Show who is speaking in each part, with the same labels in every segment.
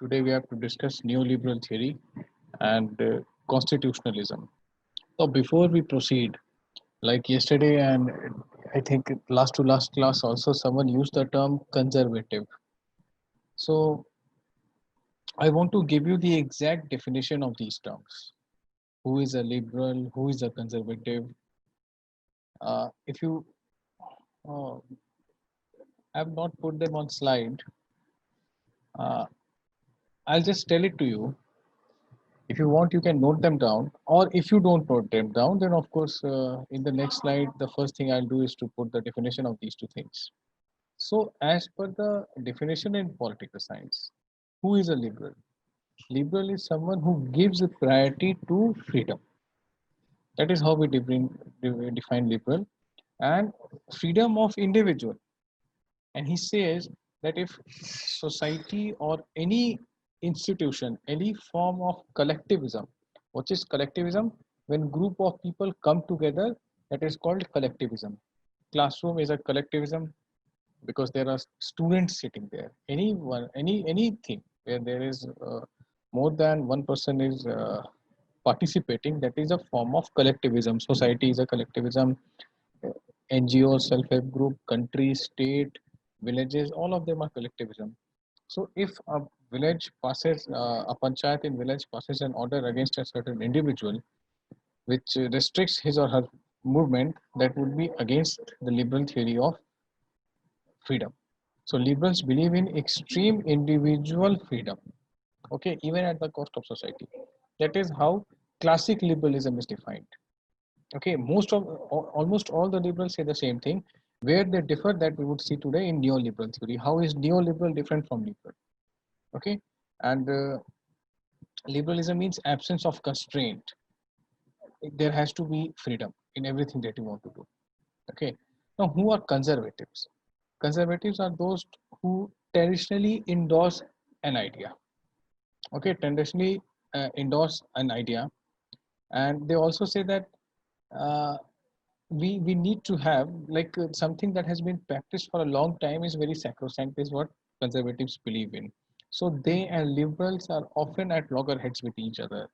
Speaker 1: Today we have to discuss neoliberal theory and constitutionalism. So before we proceed, like yesterday and I think last to last class also someone used the term conservative. So I want to give you the exact definition of these terms. Who is a liberal? Who is a conservative? If you uh, have not put them on slide, uh, I'll just tell it to you. If you want, you can note them down, or if you don't note them down, then of course, in the next slide, the first thing I'll do is to put the definition of these two things. So, as per the definition in political science, who is a liberal? Liberal is someone who gives a priority to freedom. That is how we define liberal and freedom of individual. And he says that if society or any institution, any form of collectivism, what is collectivism? When group of people come together, that is called collectivism. Classroom is a collectivism because there are students sitting there. Anything where there is more than one person is participating, that is a form of collectivism. Society is a collectivism. NGO, self-help group, country, state, villages, all of them are collectivism. So if a village passes, a panchayat in village passes an order against a certain individual, which restricts his or her movement, that would be against the liberal theory of freedom. So liberals believe in extreme individual freedom, okay, even at the cost of society. That is how classic liberalism is defined. Okay, almost all the liberals say the same thing. Where they differ, that we would see today in neoliberal theory. How is neoliberal different from liberal? Okay, and liberalism means absence of constraint. There has to be freedom in everything that you want to do. Okay, now who are conservatives? Conservatives are those who traditionally endorse an idea. Okay, traditionally endorse an idea, and they also say that uh, we need to have like something that has been practiced for a long time is very sacrosanct is what conservatives believe in. So they and liberals are often at loggerheads with each other.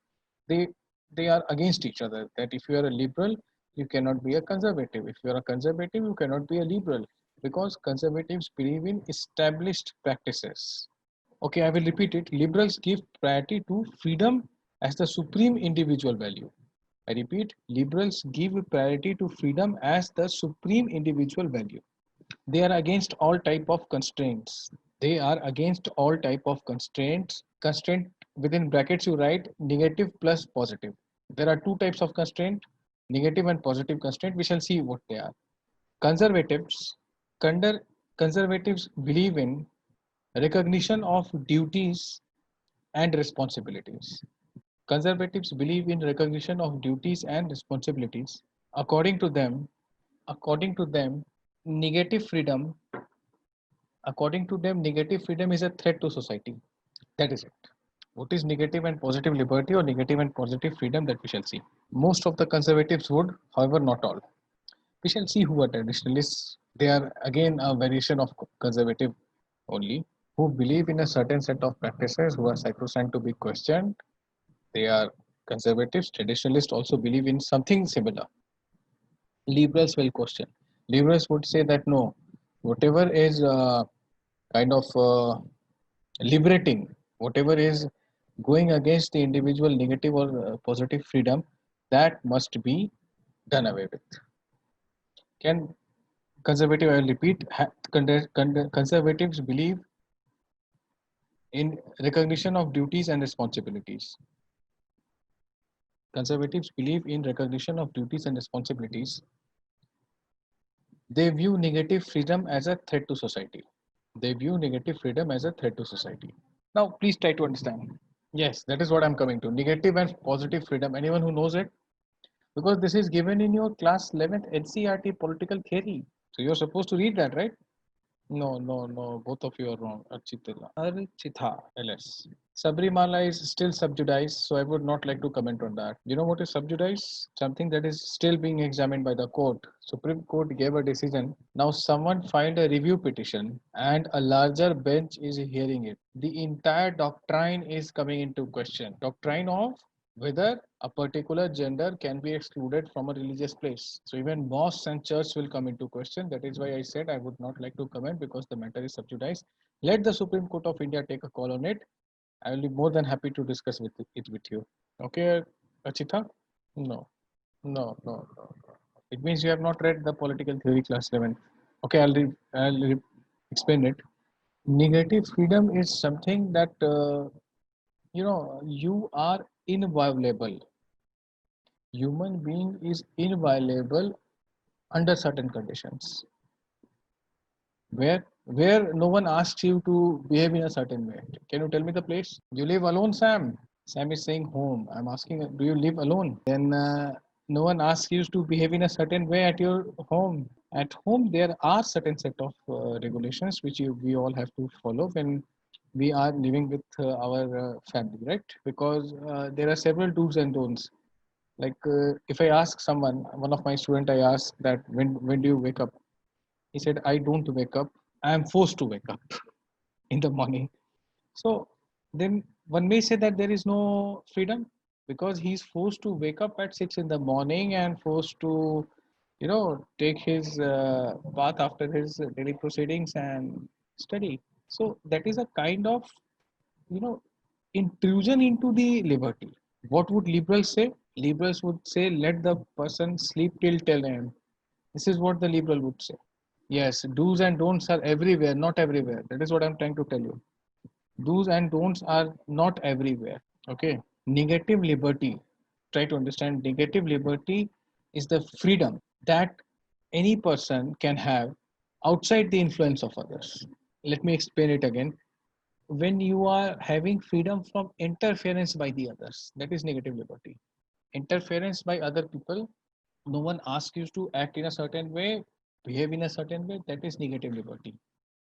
Speaker 1: They they are against each other, that if you are a liberal, you cannot be a conservative. If you are a conservative, you cannot be a liberal, because conservatives believe in established practices. Okay, I will repeat it. Liberals give priority to freedom as the supreme individual value. I repeat, liberals give priority to freedom as the supreme individual value. They are against all type of constraints. They are against all type of constraints. Constraint within brackets you write negative plus positive. There are two types of constraint, negative and positive constraint. We shall see what they are. Conservatives, conservatives believe in recognition of duties and responsibilities. Conservatives believe in recognition of duties and responsibilities. According to them, according to them, negative freedom, according to them, negative freedom is a threat to society. That is it. What is negative and positive liberty or negative and positive freedom, that we shall see. Most of the conservatives would, however, not all. We shall see who are traditionalists. They are again a variation of conservative only, who believe in a certain set of practices, who are sacrosanct to be questioned. They are conservatives. Traditionalists also believe in something similar. Liberals will question. Liberals would say that no, whatever is kind of liberating, whatever is going against the individual negative or positive freedom, that must be done away with. Can conservative, I will repeat, conservatives believe in recognition of duties and responsibilities. Conservatives believe in recognition of duties and responsibilities. They view negative freedom as a threat to society. They view negative freedom as a threat to society. Now, please try to understand. Yes, that is what I'm coming to. Negative and positive freedom. Anyone who knows it? Because this is given in your class 11th NCERT political theory. So you're supposed to read that, right? No. Both of you are wrong. Archita, LS. Sabrimala is still subjudiced, so I would not like to comment on that. You know what is subjudiced? Something that is still being examined by the court. Supreme Court gave a decision. Now someone filed a review petition and a larger bench is hearing it. The entire doctrine is coming into question. Doctrine of whether a particular gender can be excluded from a religious place. So even mosques and church will come into question. That is why I said I would not like to comment because the matter is subjudiced. Let the Supreme Court of India take a call on it. I will be more than happy to discuss it with you. Okay, Achita? No, no. It means you have not read the political theory class 11. Okay, explain it. Negative freedom is something that, you are inviolable. Human being is inviolable under certain conditions. Where no one asks you to behave in a certain way. Can you tell me the place? You live alone, Sam. Sam is saying home. I'm asking, do you live alone? Then no one asks you to behave in a certain way at your home. At home, there are certain set of regulations which we all have to follow when we are living with our family, right? Because there are several do's and don'ts. Like if I ask someone, one of my student, I asked that when do you wake up? He said, I don't wake up. I am forced to wake up in the morning. So then one may say that there is no freedom because he's forced to wake up at 6 in the morning and forced to, take his bath after his daily proceedings and study. So that is a kind of, you know, intrusion into the liberty. What would liberals say? Liberals would say, let the person sleep till 10 a.m. This is what the liberal would say. Yes, do's and don'ts are everywhere, not everywhere. That is what I'm trying to tell you. Do's and don'ts are not everywhere. Okay. Negative liberty. Try to understand negative liberty is the freedom that any person can have outside the influence of others. Let me explain it again. When you are having freedom from interference by the others, that is negative liberty. Interference by other people, no one asks you to act in a certain way, behave in a certain way, that is negative liberty.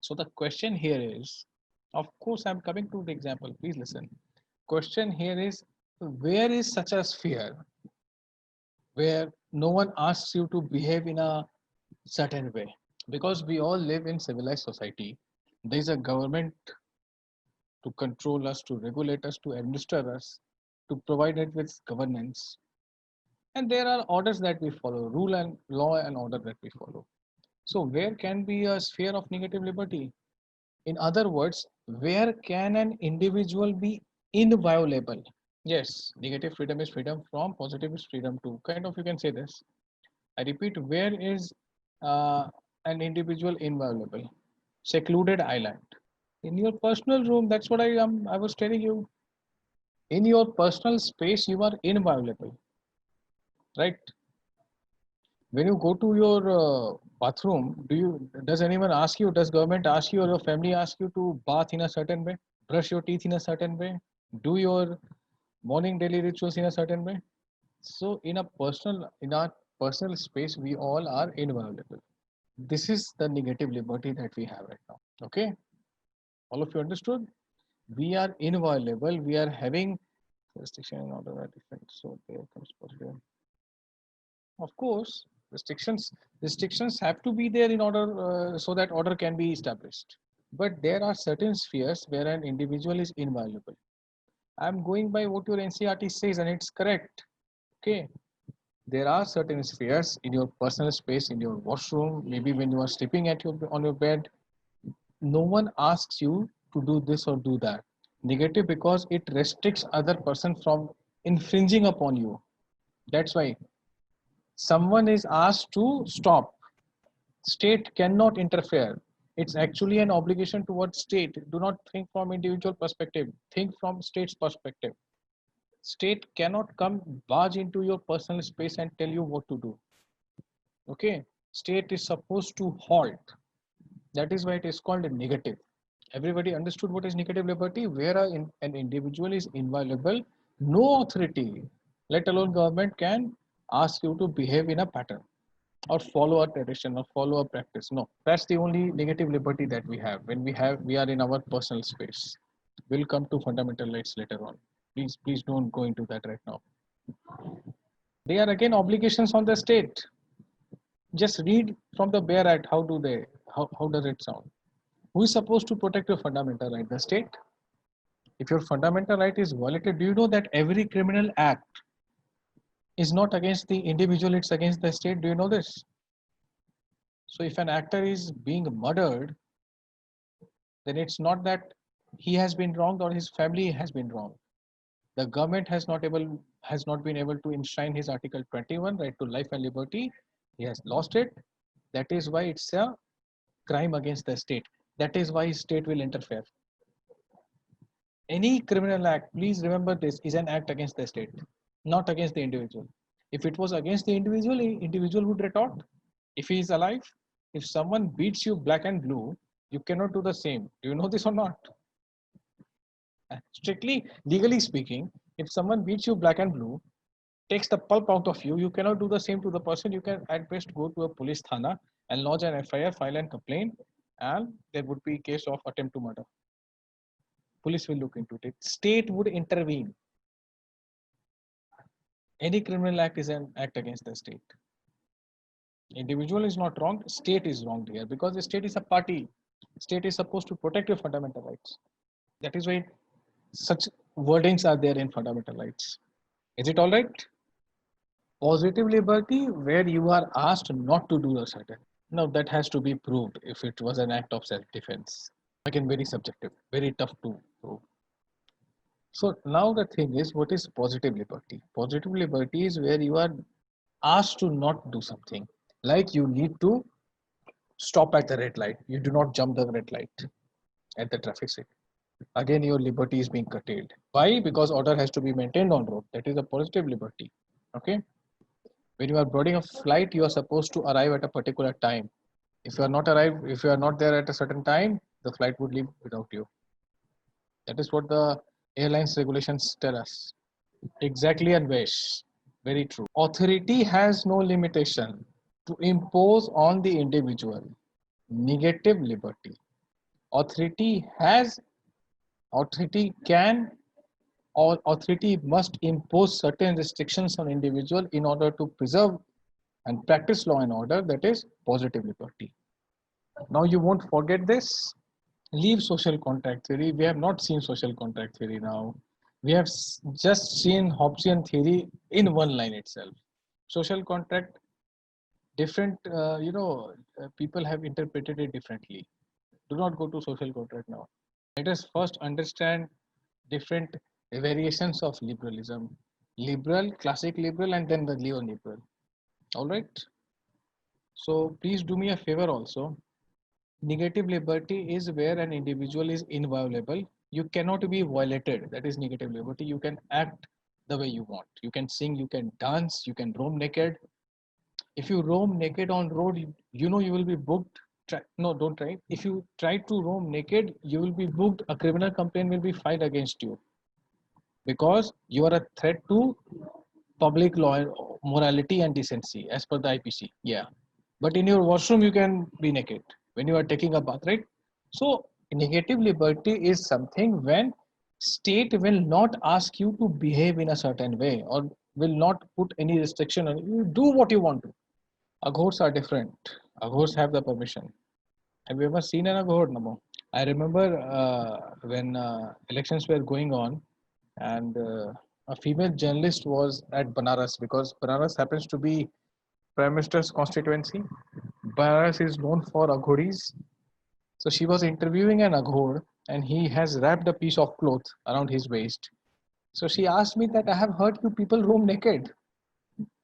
Speaker 1: So the question here is, of course, I'm coming to the example. Please listen. Question here is, where is such a sphere where no one asks you to behave in a certain way? Because we all live in civilized society. There is a government to control us, to regulate us, to administer us, to provide it with governance. And there are orders that we follow, rule and law and order that we follow. So where can be a sphere of negative liberty? In other words, where can an individual be inviolable? Yes, negative freedom is freedom from, positive is freedom to. Kind of, you can say this. I repeat, where is uh, an individual inviolable? Secluded island. In your personal room, that's what I was telling you. In your personal space, you are inviolable, right? When you go to your bathroom, does anyone ask you, does government ask you or your family ask you to bath in a certain way, brush your teeth in a certain way, do your morning daily rituals in a certain way? So in our personal space, we all are inviolable. This is the negative liberty that we have right now. Okay, all of you understood? We are inviolable. We are having restriction and order are different. So there comes positive. Of course, restrictions have to be there in order so that order can be established. But there are certain spheres where an individual is inviolable. I'm going by what your NCRT says, and it's correct. Okay, there are certain spheres in your personal space, in your washroom, maybe when you are sleeping at your on your bed. No one asks you to do this or do that. Negative because it restricts other person from infringing upon you. That's why someone is asked to stop. State cannot interfere. It's actually an obligation towards state. Do not think from individual perspective. Think from state's perspective. State cannot come barge into your personal space and tell you what to do. Okay. State is supposed to halt. That is why it is called a negative. Everybody understood what is negative liberty? Where an individual is inviolable, no authority, let alone government, can ask you to behave in a pattern. or follow a tradition or follow a practice. No, that's the only negative liberty that we have. When we are in our personal space. We'll come to fundamental rights later on. Please don't go into that right now. They are again obligations on the state. Just read from the Bare Act. How does it sound? Who is supposed to protect your fundamental right? The state. If your fundamental right is violated, do you know that every criminal act is not against the individual, it's against the state? Do you know this? So if an actor is being murdered, then it's not that he has been wronged or his family has been wronged. The government has not been able to enshrine his Article 21 right to life and liberty. He has lost it. That is why it's a crime against the state. That is why state will interfere. Any criminal act, please remember this, is an act against the state, not against the individual. If it was against the individual would retort. If he is alive, if someone beats you black and blue, you cannot do the same. Do you know this or not? Strictly legally speaking, if someone beats you black and blue, takes the pulp out of you, you cannot do the same to the person. You can at best go to a police thana and lodge an FIR, file and complaint, and there would be a case of attempt to murder. Police will look into it. State would intervene. Any criminal act is an act against the state. Individual is not wrong, state is wronged here because the state is a party. State is supposed to protect your fundamental rights. That is why such wordings are there in fundamental rights. Is it all right? Positive liberty where you are asked not to do a certain. Now that has to be proved if it was an act of self-defense. Again, very subjective, very tough to prove. So now the thing is, what is positive liberty? Positive liberty is where you are asked to not do something. Like you need to stop at the red light. You do not jump the red light at the traffic signal. Again, your liberty is being curtailed. Why? Because order has to be maintained on road. That is a positive liberty. Okay. When you are boarding a flight, you are supposed to arrive at a particular time. If you are not there at a certain time, the flight would leave without you. That is what the airlines regulations tell us. Exactly, Anvesh. Very true. Authority has no limitation to impose on the individual negative liberty. Authority has, authority can, or authority must impose certain restrictions on individual in order to preserve and practice law and order, that is positive liberty. Now you won't forget this. Leave social contract theory. We have not seen social contract theory now. We have just seen Hobbesian theory in one line itself. Social contract, different, people have interpreted it differently. Do not go to social contract now. Let us first understand different variations of liberalism. Liberal, classic liberal, and then the neoliberal. All right. So please do me a favor also. Negative liberty is where an individual is inviolable. You cannot be violated. That is negative liberty. You can act the way you want. You can sing, you can dance, you can roam naked. If you roam naked on road, you know you will be booked. No, don't try. If you try to roam naked, you will be booked. A criminal complaint will be filed against you because you are a threat to public law, morality, and decency as per the IPC. Yeah. But in your washroom, you can be naked when you are taking a bath, right? So negative liberty is something when state will not ask you to behave in a certain way or will not put any restriction on you. Do what you want to. Aghors are different. Aghors have the permission. Have you ever seen an aghor, Namo? I remember when elections were going on, and a female journalist was at Banaras because Banaras happens to be Prime Minister's constituency. Banaras is known for aghoris. So she was interviewing an aghor and he has wrapped a piece of cloth around his waist. So she asked me that I have heard you people roam naked.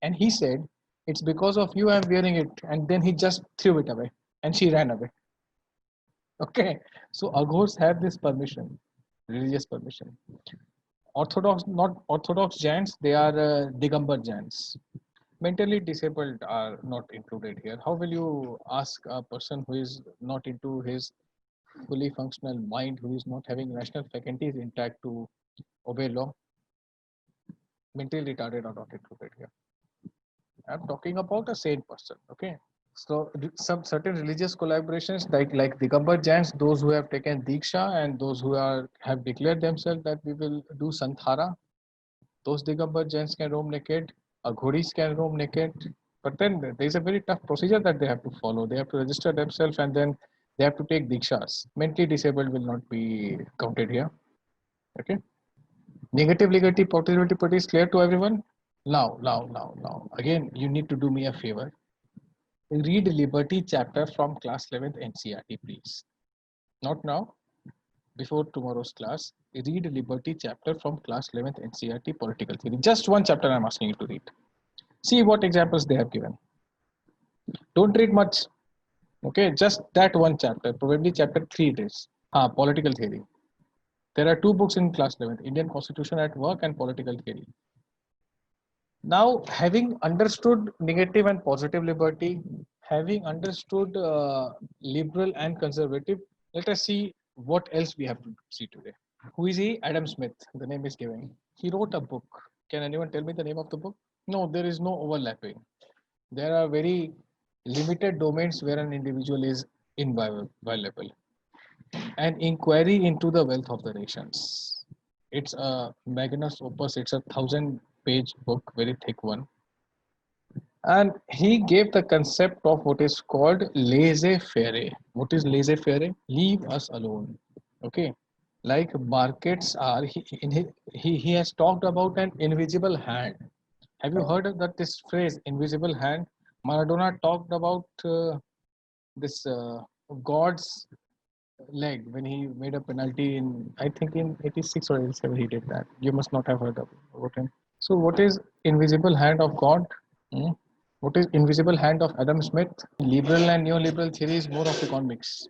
Speaker 1: And he said, it's because of you I'm wearing it. And then he just threw it away and she ran away. Okay. So aghors have this permission, religious permission. Orthodox, not Orthodox Jains, they are Digambar Jains. Mentally disabled are not included here. How will you ask a person who is not into his fully functional mind, who is not having rational faculties intact to obey law? Mentally retarded are not included here. I'm talking about a sane person. Okay. So some certain religious collaborations like Digambar Jains, those who have taken Diksha and those who have declared themselves that we will do Santhara, those Digambar Jains can roam naked, Aghodis can roam naked. But then there is a very tough procedure that they have to follow. They have to register themselves and then they have to take Dikshas. Mentally disabled will not be counted here. Okay. Negative liberty, positivity is clear to everyone. Now. Again, you need to do me a favor. Read Liberty chapter from class 11th NCERT, please. Not now, before tomorrow's class. Read Liberty chapter from class 11th NCERT Political Theory. Just one chapter I'm asking you to read. See what examples they have given. Don't read much. Okay, just that one chapter, probably chapter 3 days. Political Theory. There are two books in class 11th, Indian Constitution at Work and Political Theory. Now, having understood negative and positive liberty, having understood liberal and conservative, let us see what else we have to see today. Who is he? Adam Smith. The name is given. He wrote a book. Can anyone tell me the name of the book? No, there is no overlapping. There are very limited domains where an individual is inviolable. An inquiry into the wealth of the nations. It's a magnus opus. It's a 1,000-page book, very thick one. And he gave the concept of what is called laissez-faire. What is laissez-faire? Leave us alone. Okay. Like markets are, he has talked about an invisible hand. Have you heard of that this phrase, invisible hand? Maradona talked about this God's leg when he made a penalty in, I think in 86 or 87 he did that. You must not have heard about him. So what is invisible hand of God? Hmm? What is invisible hand of Adam Smith? Liberal and neoliberal theory is more of economics.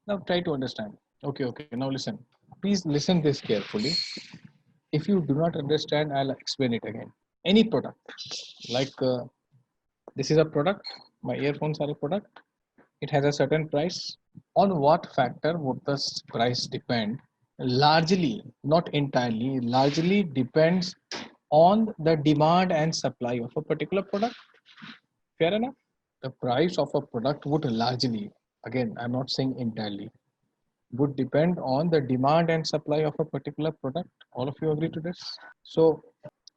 Speaker 1: Now try to understand. Okay. Now listen. Please listen this carefully. If you do not understand, I'll explain it again. Any product, like this is a product. My earphones are a product. It has a certain price. On what factor would the price depend? Largely, not entirely, largely depends on the demand and supply of a particular product. Fair enough? The price of a product would largely, again, I'm not saying entirely, would depend on the demand and supply of a particular product. All of you agree to this? So,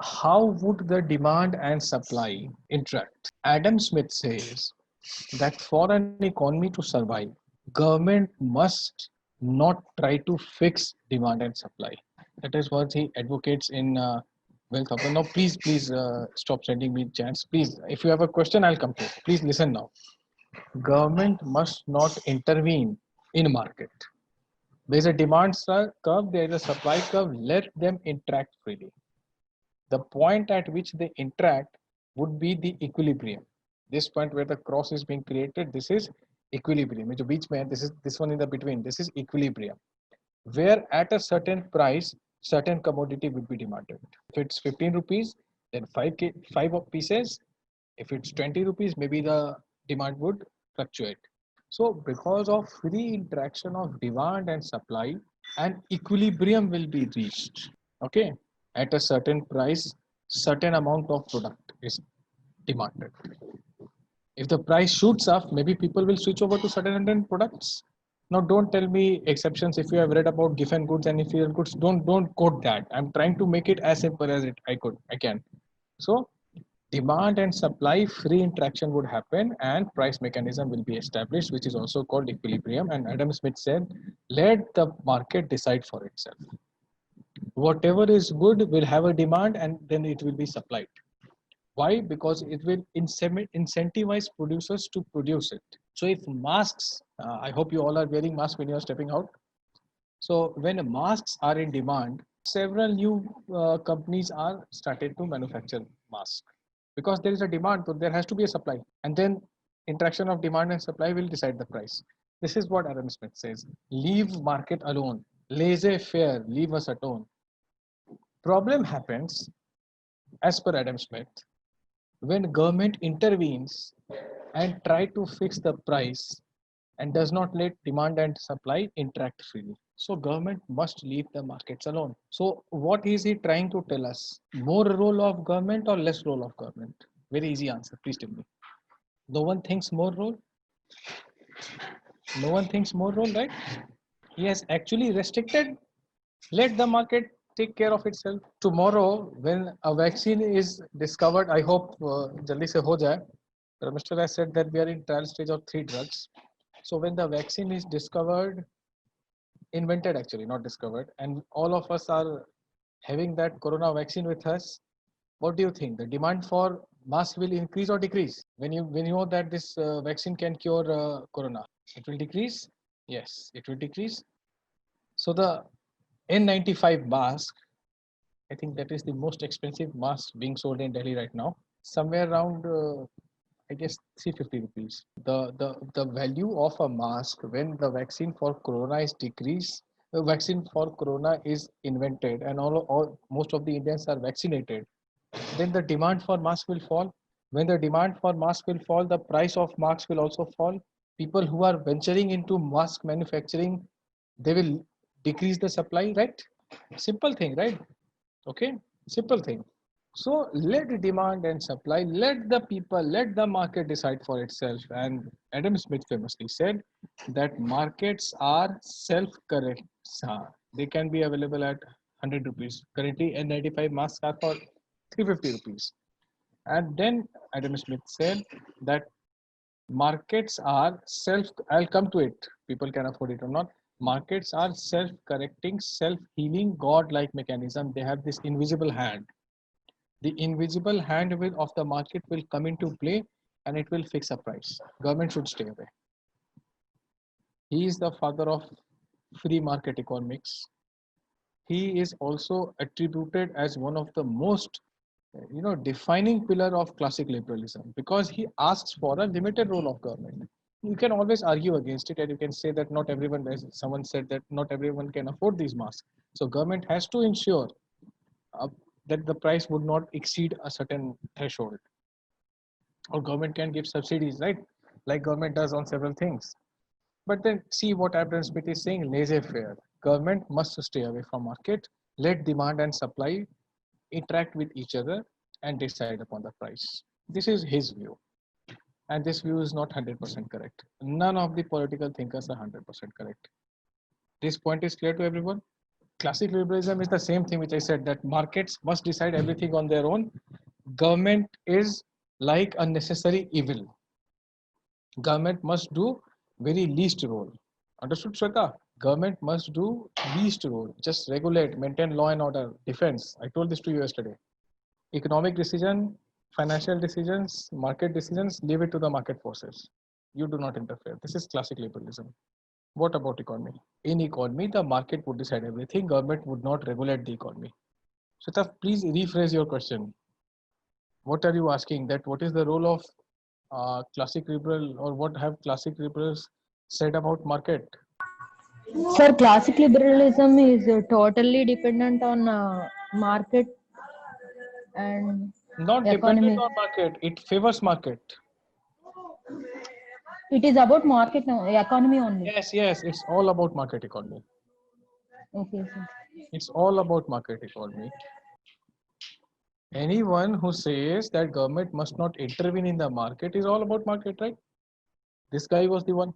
Speaker 1: how would the demand and supply interact? Adam Smith says that for an economy to survive, government must not try to fix demand and supply. That is what he advocates in Wealth of. Now, please stop sending me chants. Please, if you have a question, I'll come to it. Please listen now. Government must not intervene in market. There is a demand curve, there is a supply curve. Let them interact freely. The point at which they interact would be the equilibrium. This point where the cross is being created, this is equilibrium. This is this one in the between. This is equilibrium, where at a certain price, certain commodity would be demanded. If it's 15 rupees, then five pieces. If it's 20 rupees, maybe the demand would fluctuate. So because of free interaction of demand and supply, an equilibrium will be reached. Okay, at a certain price, certain amount of product is demanded. If the price shoots up, maybe people will switch over to certain products. Now, don't tell me exceptions. If you have read about giffen goods and inferior goods, don't quote that. I'm trying to make it as simple as I can. So, demand and supply free interaction would happen, and price mechanism will be established, which is also called equilibrium. And Adam Smith said, let the market decide for itself. Whatever is good will have a demand, and then it will be supplied. Why? Because it will incentivize producers to produce it. So if masks, I hope you all are wearing masks when you are stepping out. So when masks are in demand, several new companies are started to manufacture masks because there is a demand, so there has to be a supply, and then interaction of demand and supply will decide the price. This is what Adam Smith says: leave market alone, laissez-faire, leave us alone. Problem happens, as per Adam Smith, when government intervenes and try to fix the price and does not let demand and supply interact freely. So government must leave the markets alone. So what is he trying to tell us? More role of government or less role of government? Very easy answer. Please tell me. No one thinks more role. No one thinks more role, right? He has actually restricted. Let the market take care of itself. Tomorrow, when a vaccine is discovered, I hope jaldi se ho jaye. Mr. has said that we are in trial stage of 3 drugs. So when the vaccine is discovered, invented actually, not discovered, and all of us are having that corona vaccine with us, what do you think? The demand for mask will increase or decrease when you know that this vaccine can cure corona? It will decrease. Yes, it will decrease. So the N95 mask, I think that is the most expensive mask being sold in Delhi right now. Somewhere around, I guess, 350 rupees. The value of a mask when the vaccine for corona is decreased, the vaccine for corona is invented, and all most of the Indians are vaccinated. Then the demand for mask will fall. When the demand for mask will fall, the price of masks will also fall. People who are venturing into mask manufacturing, they will decrease the supply, right? Simple thing, right? Okay, simple thing. So let demand and supply, let the people, let the market decide for itself. And Adam Smith famously said that markets are self-correct. They can be available at 100 rupees. Currently, N95 masks are for 350 rupees. And then Adam Smith said that markets are I'll come to it. People can afford it or not. Markets are self-correcting, self-healing, God-like mechanism. They have this invisible hand. The invisible hand of the market will come into play and it will fix a price. Government should stay away. He is the father of free market economics. He is also attributed as one of the most defining pillar of classic liberalism because he asks for a limited role of government. You can always argue against it and you can say that not everyone, as someone said, that not everyone can afford these masks. So government has to ensure uh, that the price would not exceed a certain threshold. Or government can give subsidies, right? Like government does on several things. But then see what Adam Smith is saying, laissez-faire. Government must stay away from market, let demand and supply interact with each other and decide upon the price. This is his view. And this view is not 100% correct. None of the political thinkers are 100% correct. This point is clear to everyone. Classic liberalism is the same thing which I said, that markets must decide everything on their own. Government is like a necessary evil. Government must do very least role. Understood, Shweta? Government must do least role. Just regulate, maintain law and order, defense. I told this to you yesterday. Economic decision, financial decisions, market decisions, leave it to the market forces. You do not interfere. This is classic liberalism. What about economy? In economy, the market would decide everything. Government would not regulate the economy. Shweta, please rephrase your question. What are you asking? That what is the role of classic liberal, or what have classic liberals said about market?
Speaker 2: Sir, classic liberalism is totally dependent on market and
Speaker 1: Not dependent
Speaker 2: economy.
Speaker 1: on market. It favors market.
Speaker 2: It is about market now, economy only.
Speaker 1: Yes, yes. It's all about market economy.
Speaker 2: Okay, sir.
Speaker 1: It's all about market economy. Anyone who says that government must not intervene in the market is all about market, right? This guy was the one.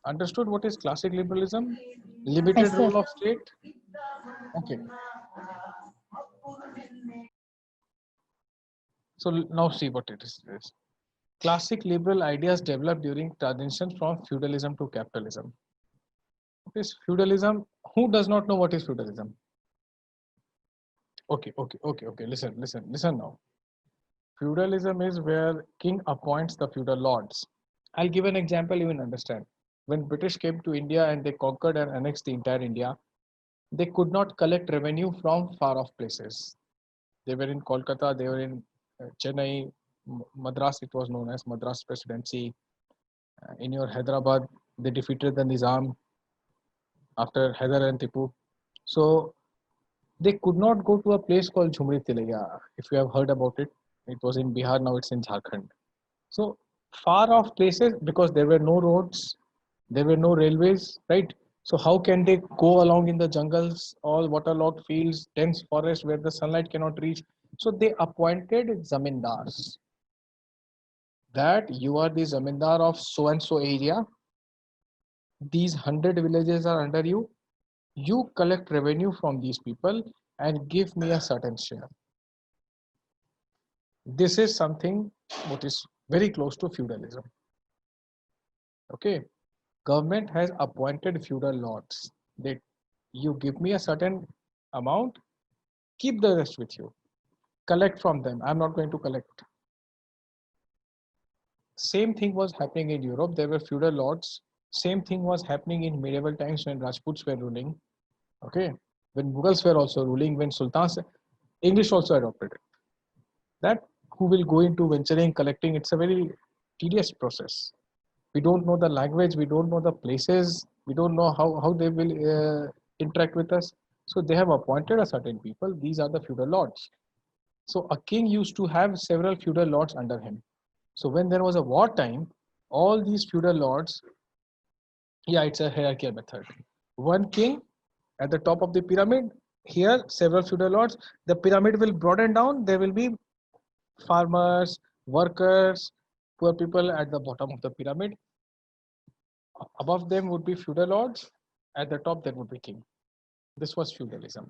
Speaker 1: Understood what is classic liberalism? Limited
Speaker 2: Yes, sir.
Speaker 1: role of state. Okay. So now see what it is. Classic liberal ideas developed during transition from feudalism to capitalism. What is feudalism? Who does not know what is feudalism? Okay. Listen now. Feudalism is where king appoints the feudal lords. I'll give an example you will understand. When British came to India and they conquered and annexed the entire India, they could not collect revenue from far off places. They were in Kolkata, they were in Chennai, Madras, it was known as Madras Presidency. In your Hyderabad, they defeated the Nizam after Hyder and Tipu. So they could not go to a place called Jhumri Tilaiya. If you have heard about it, it was in Bihar, now it's in Jharkhand. So far off places, because there were no roads, there were no railways, right? So how can they go along in the jungles, all waterlogged fields, dense forest where the sunlight cannot reach? So they appointed zamindars, that you are the zamindar of so and so area. These 100 villages are under you. You collect revenue from these people and give me a certain share. This is something what is very close to feudalism. Okay, government has appointed feudal lords that you give me a certain amount, keep the rest with you, collect from them. I'm not going to collect. Same thing was happening in Europe. There were feudal lords. Same thing was happening in medieval times when Rajputs were ruling. Okay, when Mughals were also ruling, when Sultans, English also adopted it. That who will go into venturing, collecting, it's a very tedious process. We don't know the language, we don't know the places, we don't know how they will interact with us. So they have appointed a certain people. These are the feudal lords. So a king used to have several feudal lords under him. So when there was a war time, all these feudal lords, yeah, it's a hierarchical method. One king at the top of the pyramid, here several feudal lords. The pyramid will broaden down. There will be farmers, workers, poor people at the bottom of the pyramid. Above them would be feudal lords. At the top, there would be king. This was feudalism.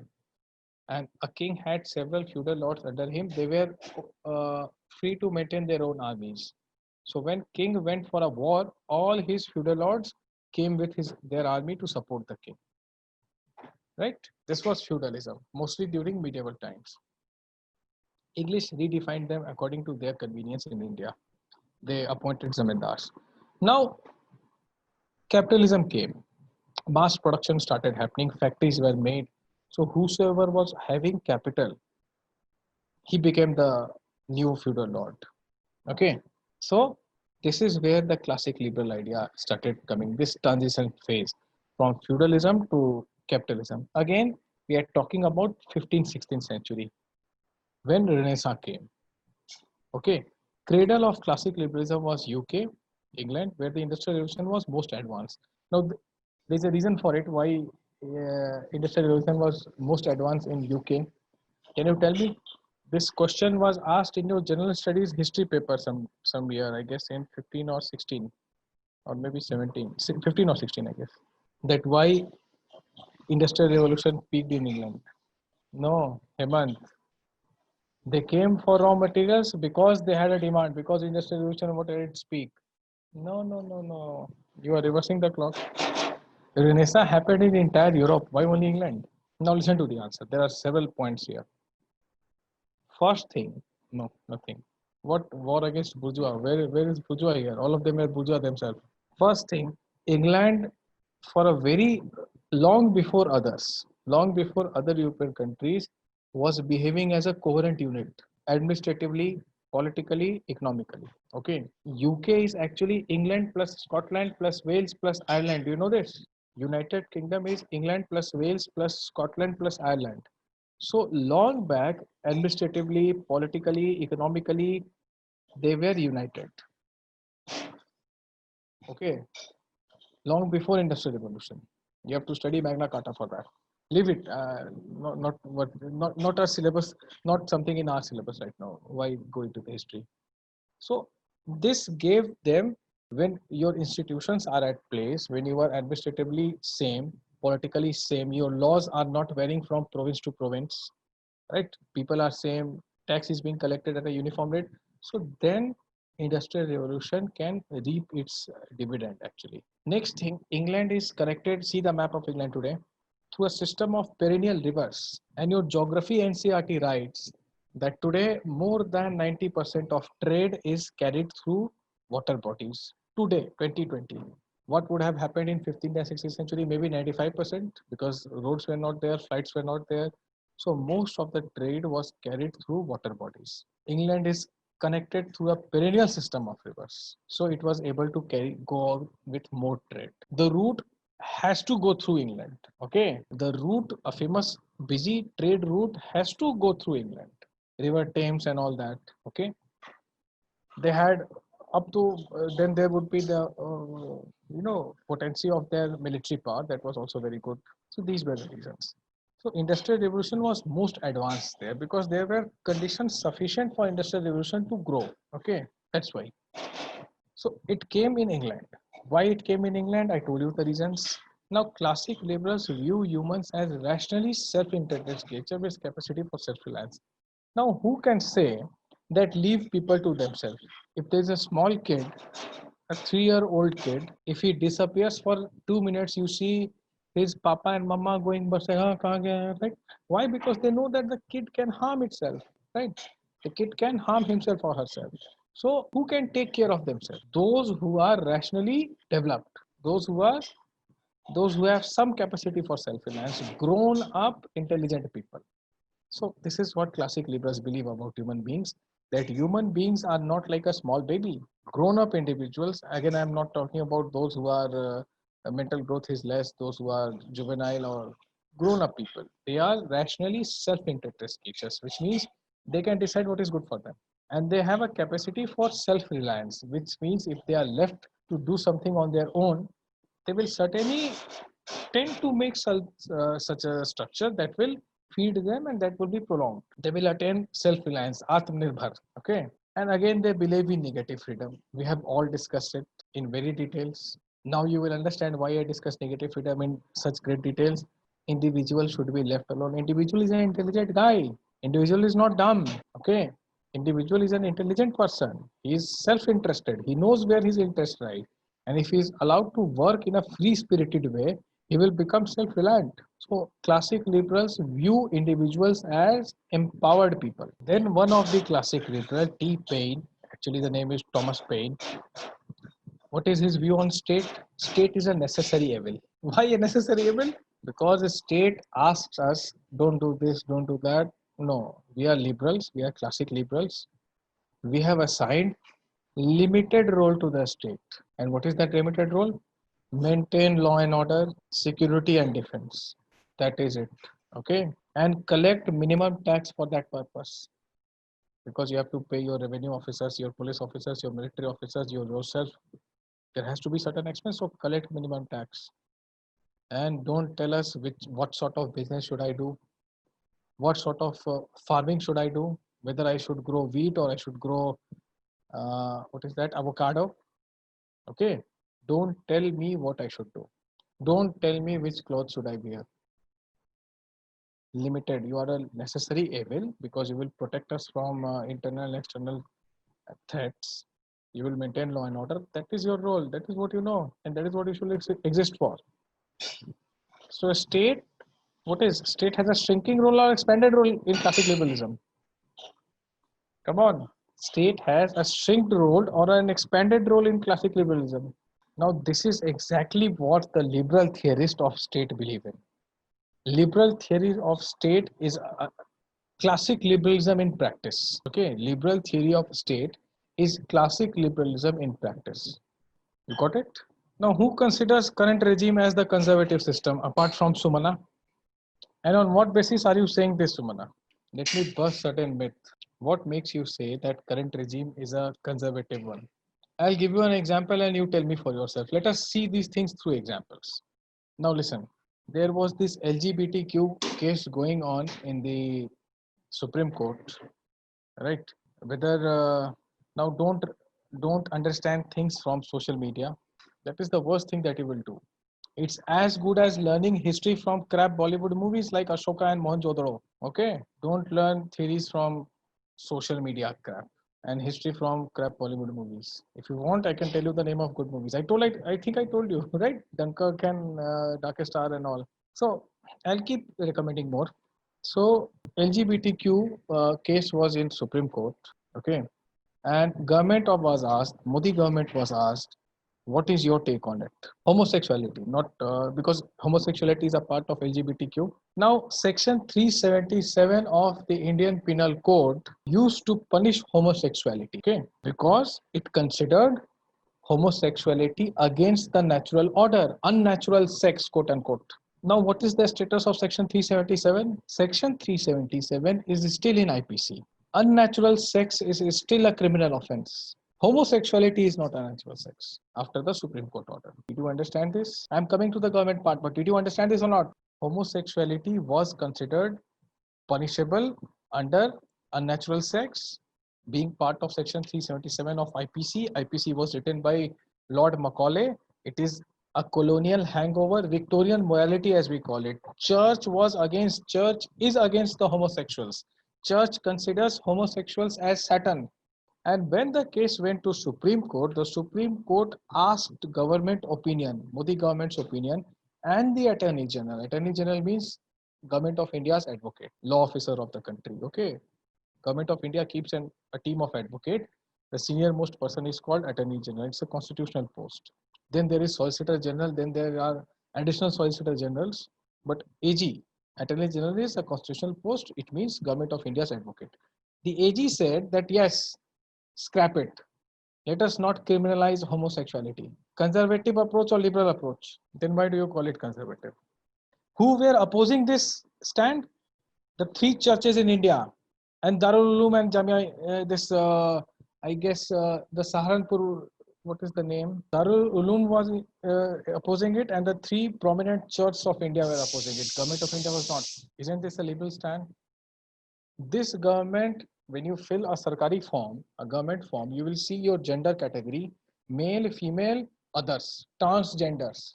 Speaker 1: And a king had several feudal lords under him. They were free to maintain their own armies. So when king went for a war, all his feudal lords came with their army to support the king. Right? This was feudalism, mostly during medieval times. English redefined them according to their convenience in India. They appointed zamindars. Now, capitalism came. Mass production started happening. Factories were made. So whosoever was having capital, he became the new feudal lord. Okay. So this is where the classic liberal idea started coming. This transition phase from feudalism to capitalism. Again, we are talking about 15th, 16th century when Renaissance came. Okay, cradle of classic liberalism was UK, England, where the industrial revolution was most advanced. Now, there's a reason for it why industrial revolution was most advanced in UK. Can you tell me? This question was asked in your general studies history paper some year, I guess, in 15 or 16, or maybe 17, 15 or 16, I guess. That why industrial revolution peaked in England. No, Hemant, they came for raw materials because they had a demand, because industrial revolution wanted its peak. No, no, no, no. You are reversing the clock. Renaissance happened in entire Europe. Why only England? Now listen to the answer. There are several points here. First thing, no, nothing. What war against bourgeois? Where is bourgeois here? All of them are bourgeois themselves. First thing, England, for a very long before other European countries, was behaving as a coherent unit, administratively, politically, economically. Okay, UK is actually England plus Scotland plus Wales plus Ireland. Do you know this? United Kingdom is England plus Wales plus Scotland plus Ireland. So long back, administratively, politically, economically, they were united. Okay, long before Industrial Revolution. You have to study Magna Carta for that. Leave it. Not our syllabus. Not something in our syllabus right now. Why go into the history? So this gave them, when your institutions are at place, when you are administratively same, politically same, your laws are not varying from province to province, right? People are same, tax is being collected at a uniform rate. So then industrial revolution can reap its dividend actually. Next thing, England is connected, see the map of England today, through a system of perennial rivers. And your geography NCERT writes that today more than 90% of trade is carried through water bodies. Today, 2020. What would have happened in 15th and 16th century? Maybe 95% because roads were not there, flights were not there. So most of the trade was carried through water bodies. England is connected through a perennial system of rivers. So it was able to go with more trade. The route has to go through England. Okay. The route, a famous busy trade route, has to go through England. River Thames and all that. Okay. They had up to then there would be the potency of their military power that was also very good. So these were the reasons. So industrial revolution was most advanced there because there were conditions sufficient for industrial revolution to grow. Okay, that's why. So it came in England. Why it came in England? I told you the reasons. Now, classic liberals view humans as rationally self-interested creatures with capacity for self-reliance. Now, who can say that leave people to themselves? If there's a small kid, a 3-year-old kid, if he disappears for 2 minutes, you see his papa and mama going, but say, "Haan, kahan gaya hai?" Right? Why? Because they know that the kid can harm itself, right? The kid can harm himself or herself. So, who can take care of themselves? Those who are rationally developed, those who are those who have some capacity for self-reliance, grown up, intelligent people. So this is what classic liberals believe about human beings, that human beings are not like a small baby. Grown up individuals, again, I'm not talking about those who are mental growth is less, those who are juvenile or grown up people. They are rationally self-interested creatures, which means they can decide what is good for them. And they have a capacity for self-reliance, which means if they are left to do something on their own, they will certainly tend to make such a structure that will feed them and that will be prolonged. They will attain self-reliance, Atmanirbhar. Okay. And again, they believe in negative freedom. We have all discussed it in very details. Now you will understand why I discuss negative freedom in such great details. Individual should be left alone. Individual is an intelligent guy. Individual is not dumb. Okay. Individual is an intelligent person. He is self-interested. He knows where his interests lie. And if he is allowed to work in a free-spirited way, he will become self-reliant. So classic liberals view individuals as empowered people. Then one of the classic liberals, T. Paine, actually the name is Thomas Paine. What is his view on state? State is a necessary evil. Why a necessary evil? Because the state asks us, don't do this, don't do that. No, we are liberals, we are classic liberals. We have assigned limited role to the state. And what is that limited role? Maintain law and order, security and defense. That is it. Okay. And collect minimum tax for that purpose. Because you have to pay your revenue officers, your police officers, your military officers, yourself. There has to be certain expense, so collect minimum tax. And don't tell us what sort of business should I do, what sort of farming should I do, whether I should grow wheat or I should grow what is that, avocado. Okay, don't tell me what I should do. Don't tell me which clothes should I wear. Limited. You are a necessary evil because you will protect us from internal and external threats. You will maintain law and order. That is your role. That is what you know, and that is what you should exist for. So, a state, what is state has a shrinking role or expanded role in classic liberalism? Come on, state has a shrinked role or an expanded role in classic liberalism. Now, this is exactly what the liberal theorists of state believe in. Liberal theory of state is a classic liberalism in practice. Okay, liberal theory of state is classic liberalism in practice. You got it? Now, who considers current regime as the conservative system apart from Sumana? And on what basis are you saying this, Sumana? Let me bust certain myth. What makes you say that current regime is a conservative one? I'll give you an example and you tell me for yourself. Let us see these things through examples. Now listen, there was this LGBTQ case going on in the Supreme Court, right? Whether now don't understand things from social media. That is the worst thing that you will do. It's as good as learning history from crap Bollywood movies like Ashoka and Mohenjo-daro. Okay, don't learn theories from social media crap and history from crap Bollywood movies. If you want, I can tell you the name of good movies. I think I told you, right? Dunkirk and Darkest Star and all. So I'll keep recommending more. So LGBTQ case was in Supreme Court. Okay, and government of was asked, Modi government was asked, what is your take on it? Homosexuality, not because homosexuality is a part of LGBTQ. Now, Section 377 of the Indian Penal Code used to punish homosexuality, okay, because it considered homosexuality against the natural order, unnatural sex, quote unquote. Now, what is the status of Section 377? Section 377 is still in IPC. Unnatural sex is still a criminal offense. Homosexuality is not unnatural sex after the Supreme Court order. Did you understand this? I'm coming to the government part, but did you understand this or not? homosexuality was considered punishable under unnatural sex, being part of section 377 of IPC. IPC was written by Lord Macaulay. It is a colonial hangover, Victorian morality as we call it. Church is against the homosexuals. Church considers homosexuals as Satan. And when the case went to Supreme Court, the Supreme Court asked government opinion, Modi government's opinion, and the Attorney General. Attorney General means Government of India's advocate, law officer of the country. Okay, Government of India keeps a team of advocate. The senior most person is called Attorney General. It's a constitutional post. Then there is Solicitor General. Then there are additional Solicitor Generals. But AG, Attorney General, is a constitutional post. It means Government of India's advocate. The AG said that yes, scrap it. Let us not criminalize homosexuality. Conservative approach or liberal approach? Then why do you call it conservative? Who were opposing this stand? The three churches in India, and Darul Uloom and Jamia, I guess the Saharanpur, what is the name? Darul Uloom was opposing it, and the three prominent churches of India were opposing it. Government of India was not. Isn't this a liberal stand? This government, when you fill a sarkari form, a government form, you will see your gender category: male, female, others, transgenders.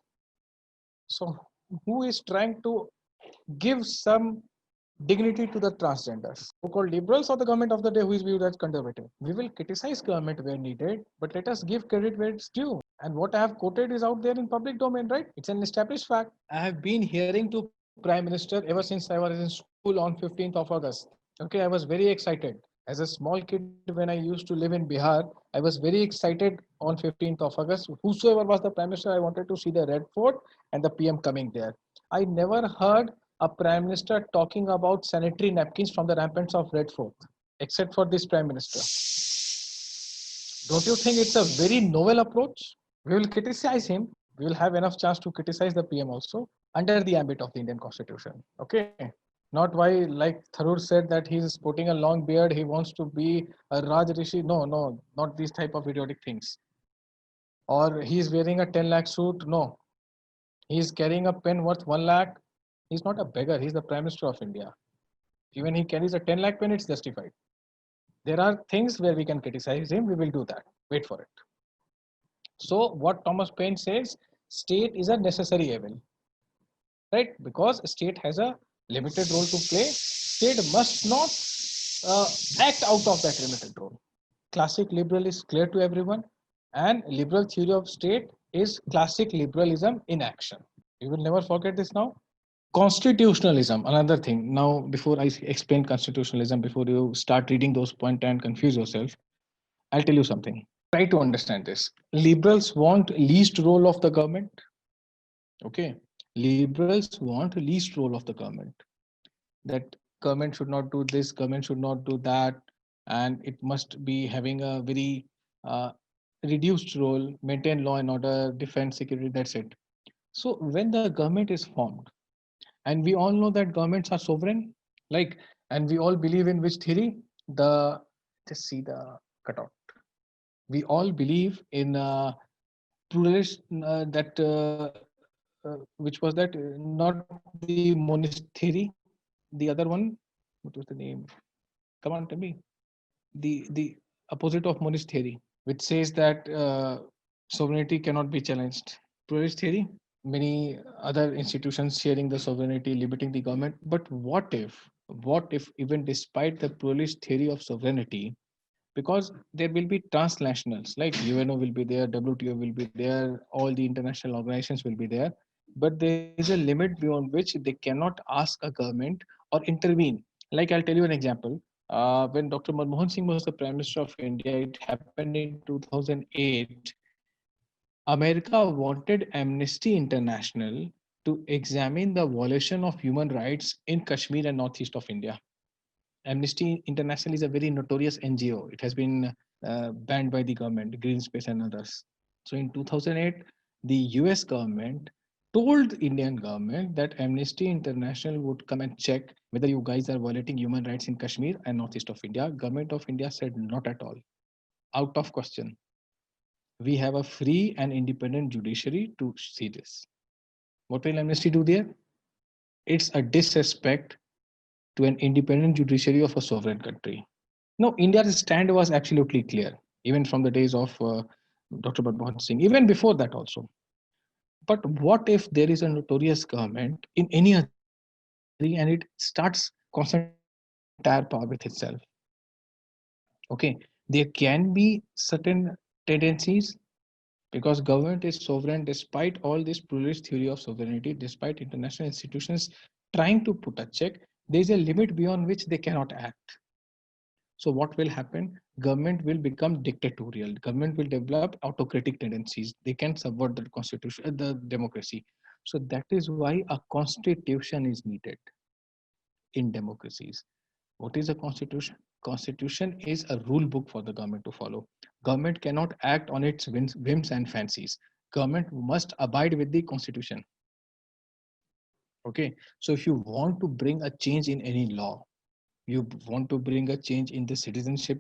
Speaker 1: So who is trying to give some dignity to the transgenders? So-called liberals or the government of the day who is viewed as conservative? We will criticize government where needed, but let us give credit where it's due. And what I have quoted is out there in public domain, right? It's an established fact. I have been hearing to Prime Minister ever since I was in school on 15th of August. Okay, I was very excited. As a small kid, when I used to live in Bihar, I was very excited on 15th of August. Whosoever was the Prime Minister, I wanted to see the Red Fort and the PM coming there. I never heard a Prime Minister talking about sanitary napkins from the ramparts of Red Fort, except for this Prime Minister. Don't you think it's a very novel approach? We will criticize him. We will have enough chance to criticize the PM also under the ambit of the Indian Constitution. Okay. Not why, like Tharoor said, that he's sporting a long beard, he wants to be a Raj Rishi. No, no, not these type of idiotic things. Or he's wearing a 10 lakh suit. No. He's carrying a pen worth 1 lakh. He's not a beggar. He's the Prime Minister of India. Even he carries a 10 lakh pen, it's justified. There are things where we can criticize him. We will do that. Wait for it. So what Thomas Paine says, state is a necessary evil, right? Because state has a limited role to play. State must not act out of that limited role. Classic liberal is clear to everyone, and liberal theory of state is classic liberalism in action. You will never forget this now. Constitutionalism, another thing. Now, before I explain constitutionalism, before you start reading those points and confuse yourself, I'll tell you something. Try to understand this. Liberals want least role of the government. Okay. Liberals want least role of the government. That government should not do this, government should not do that, and it must be having a very reduced role, maintain law and order, defend security, that's it. So when the government is formed, and we all know that governments are sovereign, like, and we all believe in which theory? Just see the cutout. We all believe in pluralist, which was that, not the monist theory, the other one, what was the name? Come on, tell me. The opposite of monist theory, which says that sovereignty cannot be challenged. Pluralist theory, many other institutions sharing the sovereignty, limiting the government. But what if even despite the pluralist theory of sovereignty, because there will be transnationals, like UNO will be there, WTO will be there, all the international organizations will be there, but there is a limit beyond which they cannot ask a government or intervene. Like, I'll tell you an example. When Dr. Manmohan Singh was the Prime Minister of India, it happened in 2008. America wanted Amnesty International to examine the violation of human rights in Kashmir and northeast of India. Amnesty International is a very notorious NGO. It has been banned by the government, Greenspace and others. So in 2008, the US government told the Indian government that Amnesty International would come and check whether you guys are violating human rights in Kashmir and northeast of India. Government of India said not at all. Out of question. We have a free and independent judiciary to see this. What will Amnesty do there? it's a disrespect to an independent judiciary of a sovereign country. No, India's stand was absolutely clear, even from the days of Dr. Manmohan Singh, even before that also. But what if there is a notorious government in any other country and it starts concentrating entire power with itself? Okay, there can be certain tendencies because government is sovereign despite all this pluralist theory of sovereignty, despite international institutions trying to put a check, there is a limit beyond which they cannot act. So what will happen? Government will become dictatorial. Government will develop autocratic tendencies. They can subvert the constitution, the democracy. So that is why a constitution is needed in democracies. What is a constitution? Constitution is a rule book for the government to follow. Government cannot act on its whims and fancies. Government must abide with the constitution. Okay. So if you want to bring a change in any law, you want to bring a change in the citizenship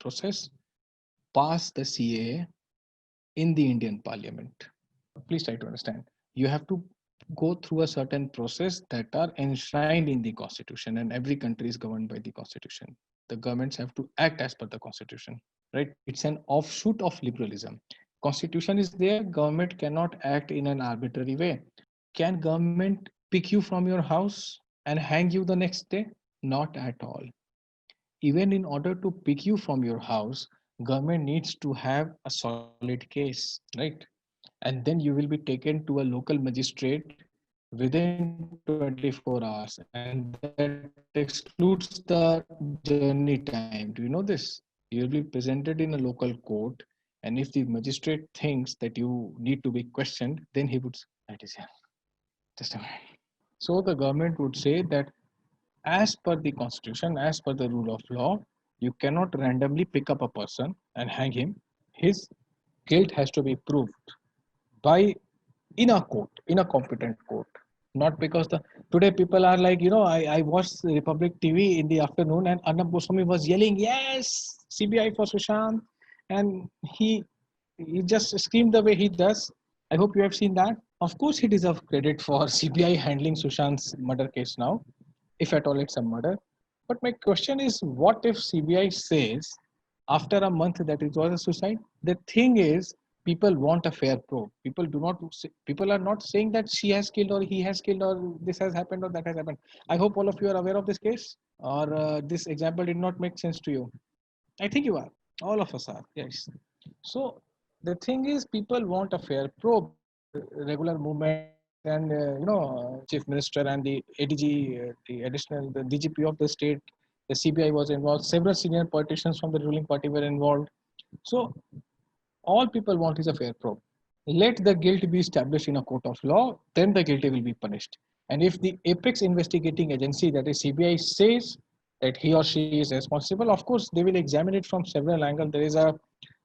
Speaker 1: process, pass the CAA in the Indian Parliament. Please try to understand. You have to go through a certain process that are enshrined in the constitution, and every country is governed by the constitution. The governments have to act as per the constitution, right? It's an offshoot of liberalism. Constitution is there, government cannot act in an arbitrary way. Can government pick you from your house and hang you the next day? Not at all. Even in order to pick you from your house, government needs to have a solid case, right? And then you will be taken to a local magistrate within 24 hours, and that excludes the journey time. Do you know this? You will be presented in a local court, and if the magistrate thinks that you need to be questioned, then he would, that is, yeah, just a minute. So the government would say that as per the constitution, as per the rule of law, you cannot randomly pick up a person and hang him. His guilt has to be proved by in a court, in a competent court. Not because the today people are like, I watched Republic TV in the afternoon and Arnab Goswami was yelling, yes, CBI for Sushant, and he just screamed the way he does. I hope you have seen that. Of course, he deserves credit for CBI handling Sushant's murder case now, if at all it's a murder. But my question is, what if CBI says after a month that it was a suicide? The thing is, people want a fair probe. People are not saying that she has killed or he has killed or this has happened or that has happened. I hope all of you are aware of this case, or this example did not make sense to you. I think you are. All of us are. Yes. So the thing is, people want a fair probe. Regular movement, and chief minister and the ADG, the DGP of the state, the CBI was involved. Several senior politicians from the ruling party were involved. So all people want is a fair probe. Let the guilt be established in a court of law, then the guilty will be punished. And if the apex investigating agency, that is CBI, says that he or she is responsible, of course they will examine it from several angles. There is a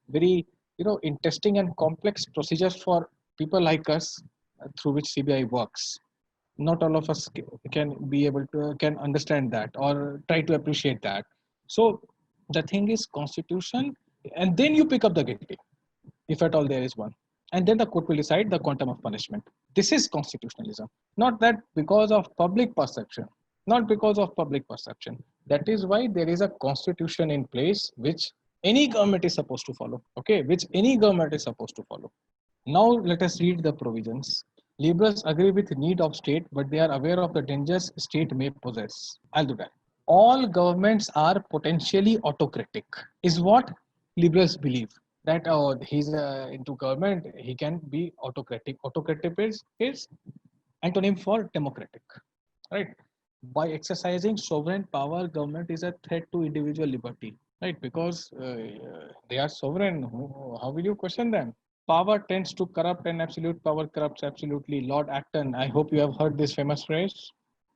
Speaker 1: very interesting and complex procedures for people like us through which CBI works. Not all of us can be able to can understand that or try to appreciate that. So the thing is constitution, and then you pick up the guilty if at all there is one, and then the court will decide the quantum of punishment. This is constitutionalism, not that because of public perception, not because of public perception. That is why there is a constitution in place which any government is supposed to follow, okay, which any government is supposed to follow. Now let us read the provisions. Liberals agree with need of state, but they are aware of the dangers state may possess. I'll do that. All governments are potentially autocratic, is what liberals believe. That he's into government, he can be autocratic. Autocratic is antonym for democratic, right? By exercising sovereign power, government is a threat to individual liberty, right? Because they are sovereign. How will you question them? Power tends to corrupt and absolute power corrupts absolutely. Lord Acton, I hope you have heard this famous phrase,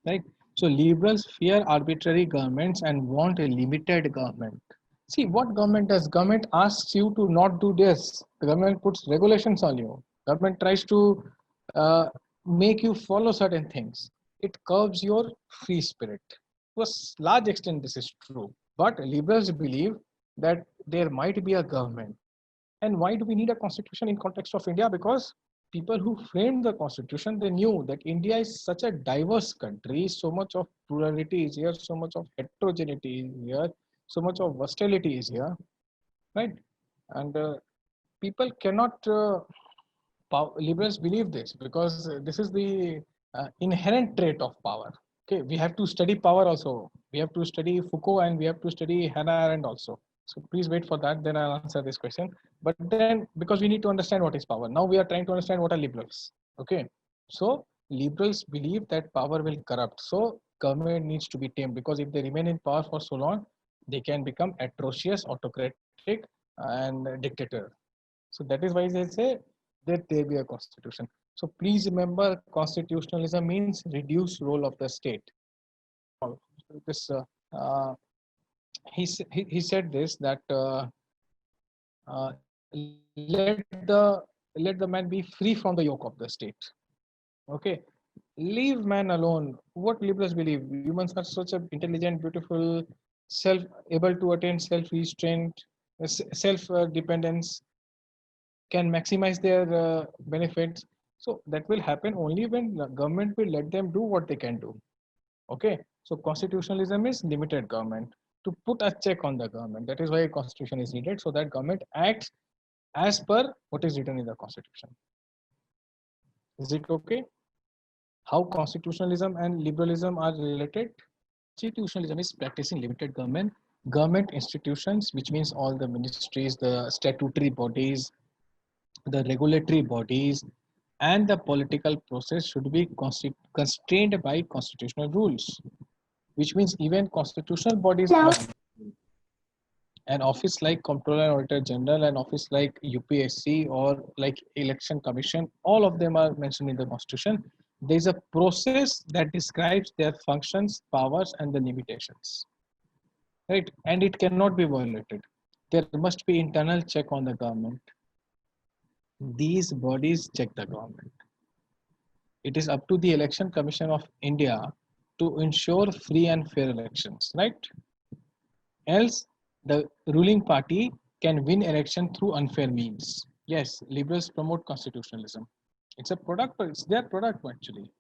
Speaker 1: right? So liberals fear arbitrary governments and want a limited government. See, what government does? Government asks you to not do this. The government puts regulations on you. Government tries to uh, make you follow certain things. It curbs your free spirit. To a large extent, this is true. But liberals believe that there might be a government. And why do we need a constitution in context of India? Because people who framed the constitution, they knew that India is such a diverse country, so much of plurality is here, so much of heterogeneity is here, so much of versatility is here, right? And people cannot, liberals believe this because this is the inherent trait of power. Okay, we have to study power also. We have to study Foucault and we have to study Hannah Arendt also. So please wait for that, then I'll answer this question. But then, because we need to understand what is power, now we are trying to understand what are liberals. Okay, so liberals believe that power will corrupt. So government needs to be tamed because if they remain in power for so long, they can become atrocious, autocratic, and dictator. So that is why they say that there be a constitution. So please remember, constitutionalism means reduce role of the state. This he said this that let the man be free from the yoke of the state. Okay, leave man alone. What liberals believe? Humans are such a intelligent, beautiful, self able to attain self restraint, self dependence, can maximize their benefits. So that will happen only when the government will let them do what they can do. Okay, so constitutionalism is limited government to put a check on the government. That is why a constitution is needed, so that government acts as per what is written in the constitution. Is it okay? How constitutionalism and liberalism are related? Constitutionalism is practicing limited government. Government institutions, which means all the ministries, the statutory bodies, the regulatory bodies, and the political process should be constrained by constitutional rules, which means even constitutional bodies must. An office like Comptroller and Auditor General, an office like UPSC or like Election Commission, all of them are mentioned in the Constitution. There is a process that describes their functions, powers, and the limitations, right? And it cannot be violated. There must be internal check on the government. These bodies check the government. It is up to the Election Commission of India to ensure free and fair elections, right? Else, the ruling party can win election through unfair means. Yes, liberals promote constitutionalism. It's a product, but it's their product actually.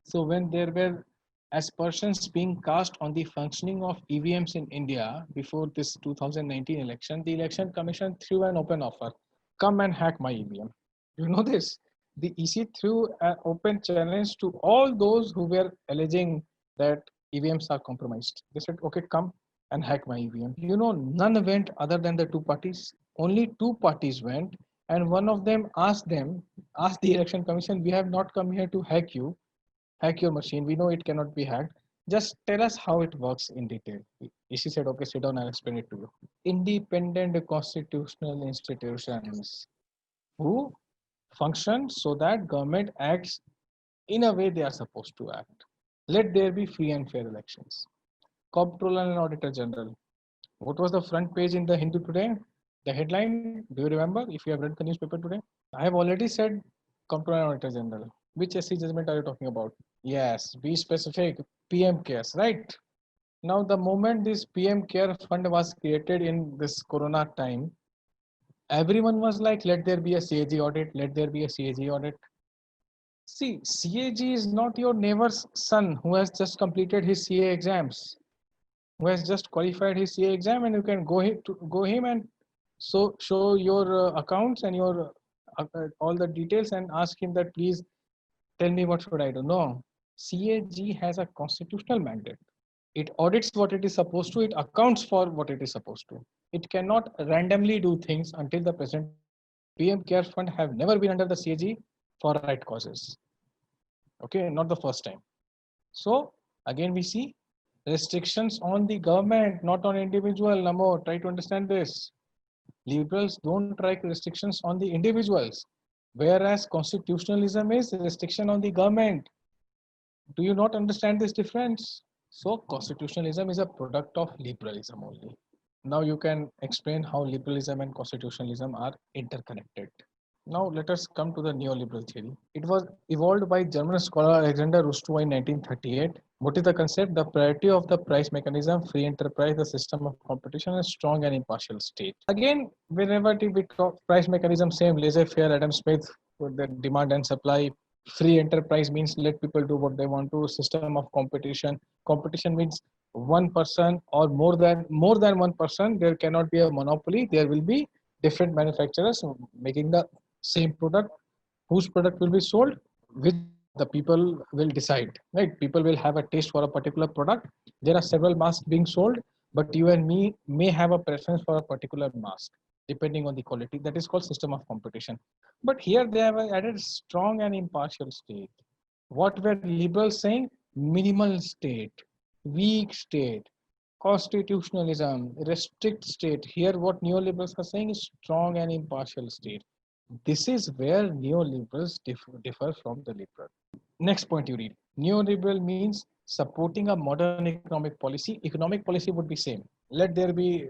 Speaker 1: So when there were aspersions being cast on the functioning of EVMs in India before this 2019 election, the Election Commission threw an open offer. Come and hack my EVM. You know this? The EC threw an open challenge to all those who were alleging that EVMs are compromised. They said, okay, come and hack my EVM. You know, none went other than the two parties. Only two parties went, and one of them, asked the Election Commission, we have not come here to hack you, hack your machine. We know it cannot be hacked. Just tell us how it works in detail. EC said, okay, sit down, I'll explain it to you. Independent constitutional institutions who function so that government acts in a way they are supposed to act. Let there be free and fair elections. Comptroller and Auditor General. What was the front page in the Hindu today? The headline, do you remember if you have read the newspaper today? I have already said Comptroller and Auditor General. Which SC judgment are you talking about? Yes, be specific. PM CARES, right? Now, the moment this PM CARE fund was created in this Corona time, everyone was like, let there be a CAG audit, let there be a CAG audit. See, CAG is not your neighbor's son who has just completed his CA exams, who has just qualified his CA exam, and you can go him and show your accounts and your all the details and ask him that please tell me what should I do. No, CAG has a constitutional mandate. It audits what it is supposed to, it accounts for what it is supposed to. It cannot randomly do things until the present time. PM CARE fund have never been under the CAG for right causes. Okay, not the first time. So again we see restrictions on the government, not on individual. Namo, try to understand this. Liberals don't like restrictions on the individuals, whereas constitutionalism is restriction on the government. Do you not understand this difference? So constitutionalism is a product of liberalism only. Now you can explain how liberalism and constitutionalism are interconnected. Now let us come to the neoliberal theory. It was evolved by German scholar Alexander Rostow in 1938. What is the concept? The priority of the price mechanism, free enterprise, the system of competition, a strong and impartial state. Again, whenever we talk price mechanism, same laissez-faire, Adam Smith, with the demand and supply. Free enterprise means let people do what they want to. System of competition. Competition means one person or more than one person. There cannot be a monopoly. There will be different manufacturers making the same product. Whose product will be sold? Which the people will decide. Right? People will have a taste for a particular product. There are several masks being sold, but you and me may have a preference for a particular mask depending on the quality. That is called system of competition. But here they have added strong and impartial state. What were liberals saying? Minimal state, weak state, constitutionalism, restrict state. Here, what neoliberals are saying is strong and impartial state. This is where neoliberals differ from the liberal. Next point you read. Neoliberal means supporting a modern economic policy. Economic policy would be same. Let there be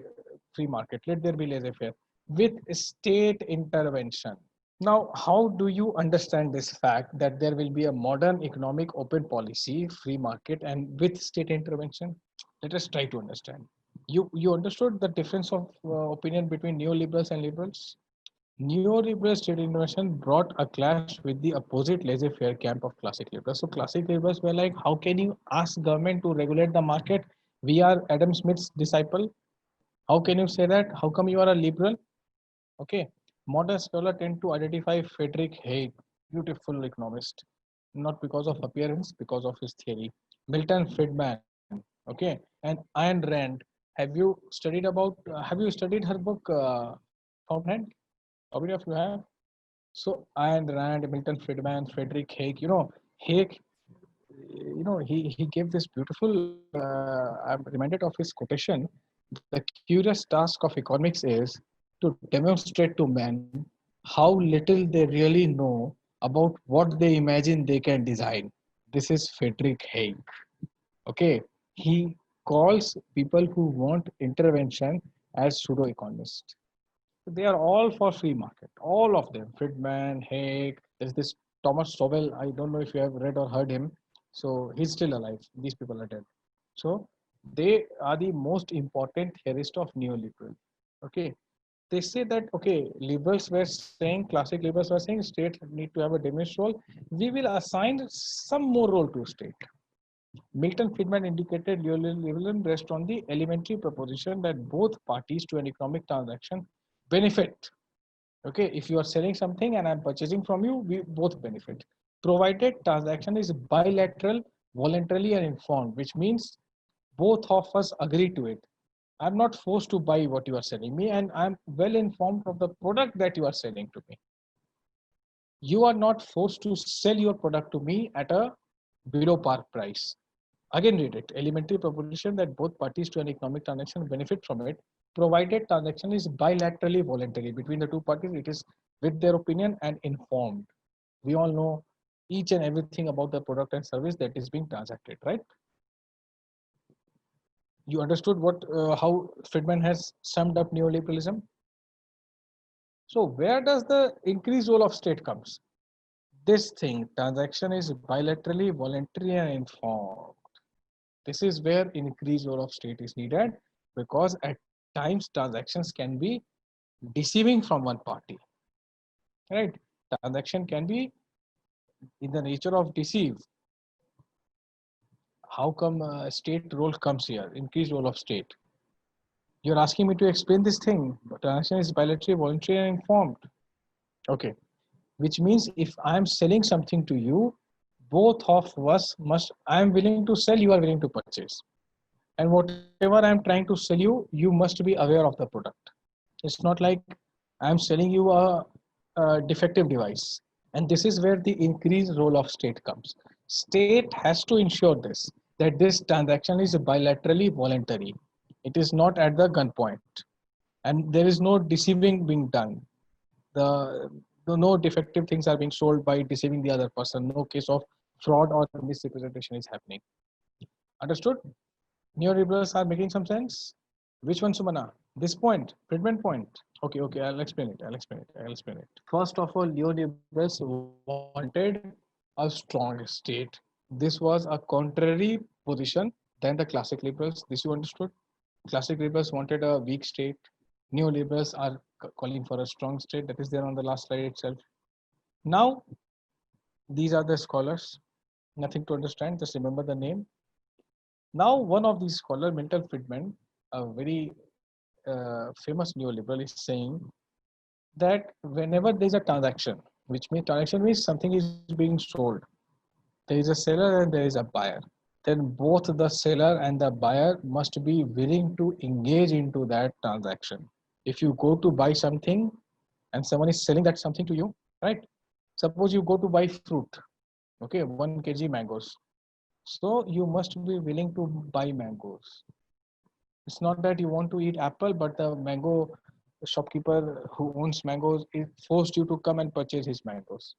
Speaker 1: free market. Let there be laissez-faire with state intervention. Now, how do you understand this fact that there will be a modern economic open policy, free market, and with state intervention? Let us try to understand. You understood the difference of opinion between neoliberals and liberals? Neoliberal state intervention brought a clash with the opposite laissez-faire camp of classic liberals. So classic liberals were like, how can you ask government to regulate the market? We are Adam Smith's disciple. How can you say that? How come you are a liberal? Okay. Modern scholars tend to identify Friedrich Hayek, beautiful economist, not because of appearance, because of his theory. Milton Friedman, okay, and Ayn Rand. Have you studied her book, Fountainhead? How many of you have? So Ayn Rand, Milton Friedman, Frederick Hayek, Hayek, he gave this beautiful, I'm reminded of his quotation. The curious task of economics is to demonstrate to men how little they really know about what they imagine they can design. This is Frederick Hayek. Okay. He calls people who want intervention as pseudo economists. They are all for free market, all of them. Friedman, Hayek, there's this Thomas Sowell. I don't know if you have read or heard him. So he's still alive. These people are dead. So they are the most important theorist of neoliberal. Okay. They say that, okay, liberals were saying, classic liberals were saying state need to have a diminished role. We will assign some more role to state. Milton Friedman indicated neoliberalism rests on the elementary proposition that both parties to an economic transaction benefit. Okay, if you are selling something and I'm purchasing from you, we both benefit. Provided transaction is bilateral, voluntarily and informed, which means both of us agree to it. I'm not forced to buy what you are selling me, and I'm well informed of the product that you are selling to me. You are not forced to sell your product to me at a below par price. Again, read it. Elementary proposition that both parties to an economic transaction benefit from it, provided transaction is bilaterally voluntary between the two parties. It is with their opinion and informed. We all know each and everything about the product and service that is being transacted, right? You understood how Friedman has summed up neoliberalism. So where does the increased role of state comes? This thing, transaction is bilaterally voluntary and informed. This is where increased role of state is needed, because at times transactions can be deceiving from one party, right? Transaction can be in the nature of deceive. How come state role comes here? Increased role of state. You're asking me to explain this thing, but transaction is bilateral, voluntary, and informed. Okay, which means if I'm selling something to you, both of us must. I'm willing to sell. You are willing to purchase. And whatever I'm trying to sell you, you must be aware of the product. It's not like I'm selling you a defective device. And this is where the increased role of state comes. State has to ensure this, that this transaction is bilaterally voluntary. It is not at the gunpoint. And there is no deceiving being done. The, no defective things are being sold by deceiving the other person. No case of fraud or misrepresentation is happening. Understood? Neoliberals are making some sense? Which one, Sumana? This point, Friedman point. Okay, I'll explain it. First of all, neoliberals wanted a strong state. This was a contrary position than the classic liberals. This you understood? Classic liberals wanted a weak state. Neoliberals are calling for a strong state. That is there on the last slide itself. Now, these are the scholars. Nothing to understand, just remember the name. Now, one of these scholars, Milton Friedman, a very famous neoliberal, is saying that whenever there is a transaction, which means transaction means something is being sold, there is a seller and there is a buyer, then both the seller and the buyer must be willing to engage into that transaction. If you go to buy something and someone is selling that something to you, right? Suppose you go to buy fruit, okay, 1 kg mangoes. So you must be willing to buy mangoes. It's not that you want to eat apple, but the mango shopkeeper who owns mangoes is forced you to come and purchase his mangoes.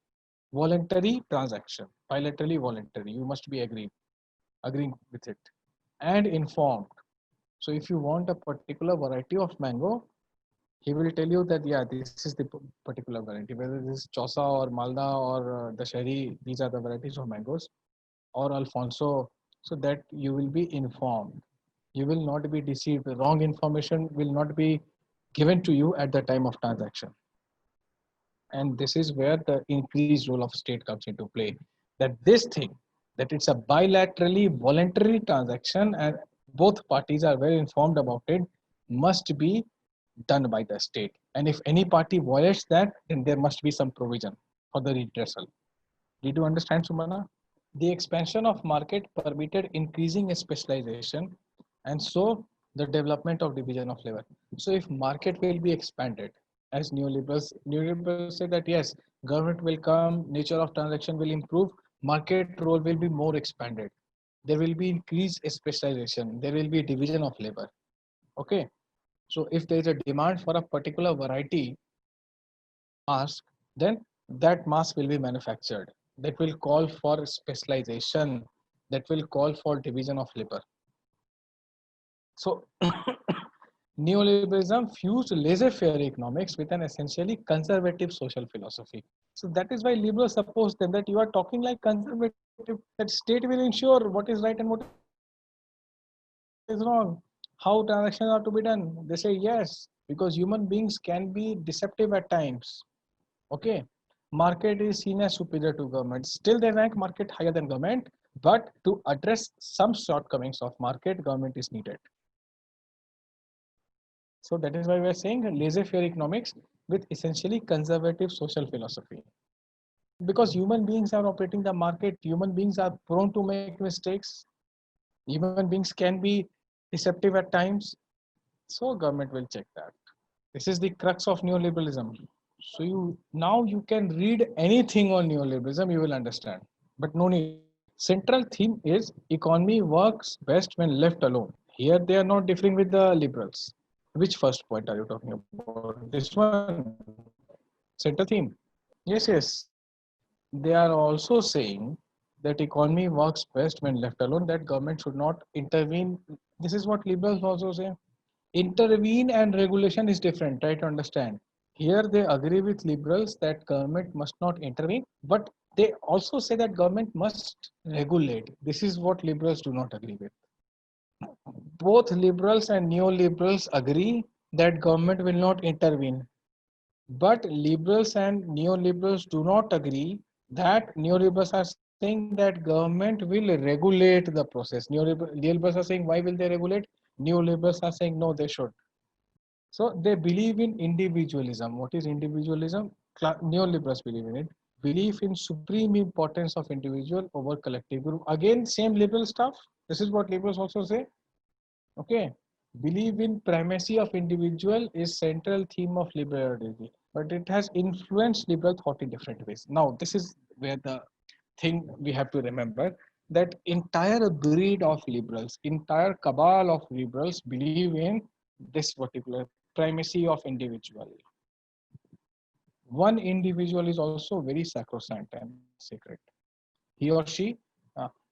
Speaker 1: Voluntary transaction, bilaterally voluntary. You must be agreeing with it, and informed. So if you want a particular variety of mango, he will tell you that yeah, this is the particular variety. Whether this is Chosa or Malda or the Shahri, these are the varieties of mangoes, or Alfonso, so that you will be informed. You will not be deceived. Wrong information will not be given to you at the time of transaction. And this is where the increased role of state comes into play. That this thing, that it's a bilaterally voluntary transaction and both parties are well informed about it, must be done by the state. And if any party violates that, then there must be some provision for the redressal. Did you understand, Sumana? The expansion of market permitted increasing specialization and so the development of division of labor. So if market will be expanded, as neoliberals say that yes, government will come, nature of transaction will improve, market role will be more expanded. There will be increased specialization, there will be division of labor. Okay. So if there is a demand for a particular variety mask, then that mask will be manufactured. That will call for specialization. That will call for division of labor. So neoliberalism fused laissez-faire economics with an essentially conservative social philosophy. So that is why liberals suppose then that you are talking like conservative, that state will ensure what is right and what is wrong, how transactions are to be done. They say yes, because human beings can be deceptive at times. Okay, market is seen as superior to government. Still, they rank market higher than government, but to address some shortcomings of market, government is needed. So that is why we are saying laissez-faire economics with essentially conservative social philosophy. Because human beings are operating the market, human beings are prone to make mistakes, human beings can be deceptive at times. So government will check that. This is the crux of neoliberalism. So you now you can read anything on neoliberalism, you will understand. But no need. Central theme is economy works best when left alone. Here they are not differing with the liberals. Which first point are you talking about? This one, central theme. Yes. They are also saying that economy works best when left alone, that government should not intervene. This is what liberals also say. Intervene and regulation is different, try to understand. Here they agree with liberals that government must not intervene, but they also say that government must regulate. This is what liberals do not agree with. Both liberals and neoliberals agree that government will not intervene. But liberals and neoliberals do not agree that neoliberals are saying that government will regulate the process. Neoliberals are saying, why will they regulate? Neoliberals are saying, no, they should. So they believe in individualism. What is individualism? Neoliberals believe in it. Belief in supreme importance of individual over collective group. Again, same liberal stuff. This is what liberals also say. Okay. Belief in primacy of individual is central theme of liberalism, but it has influenced liberal thought in different ways. Now, this is where the thing we have to remember, that entire breed of liberals, entire cabal of liberals believe in this particular primacy of individual. One individual is also very sacrosanct and sacred. He or she,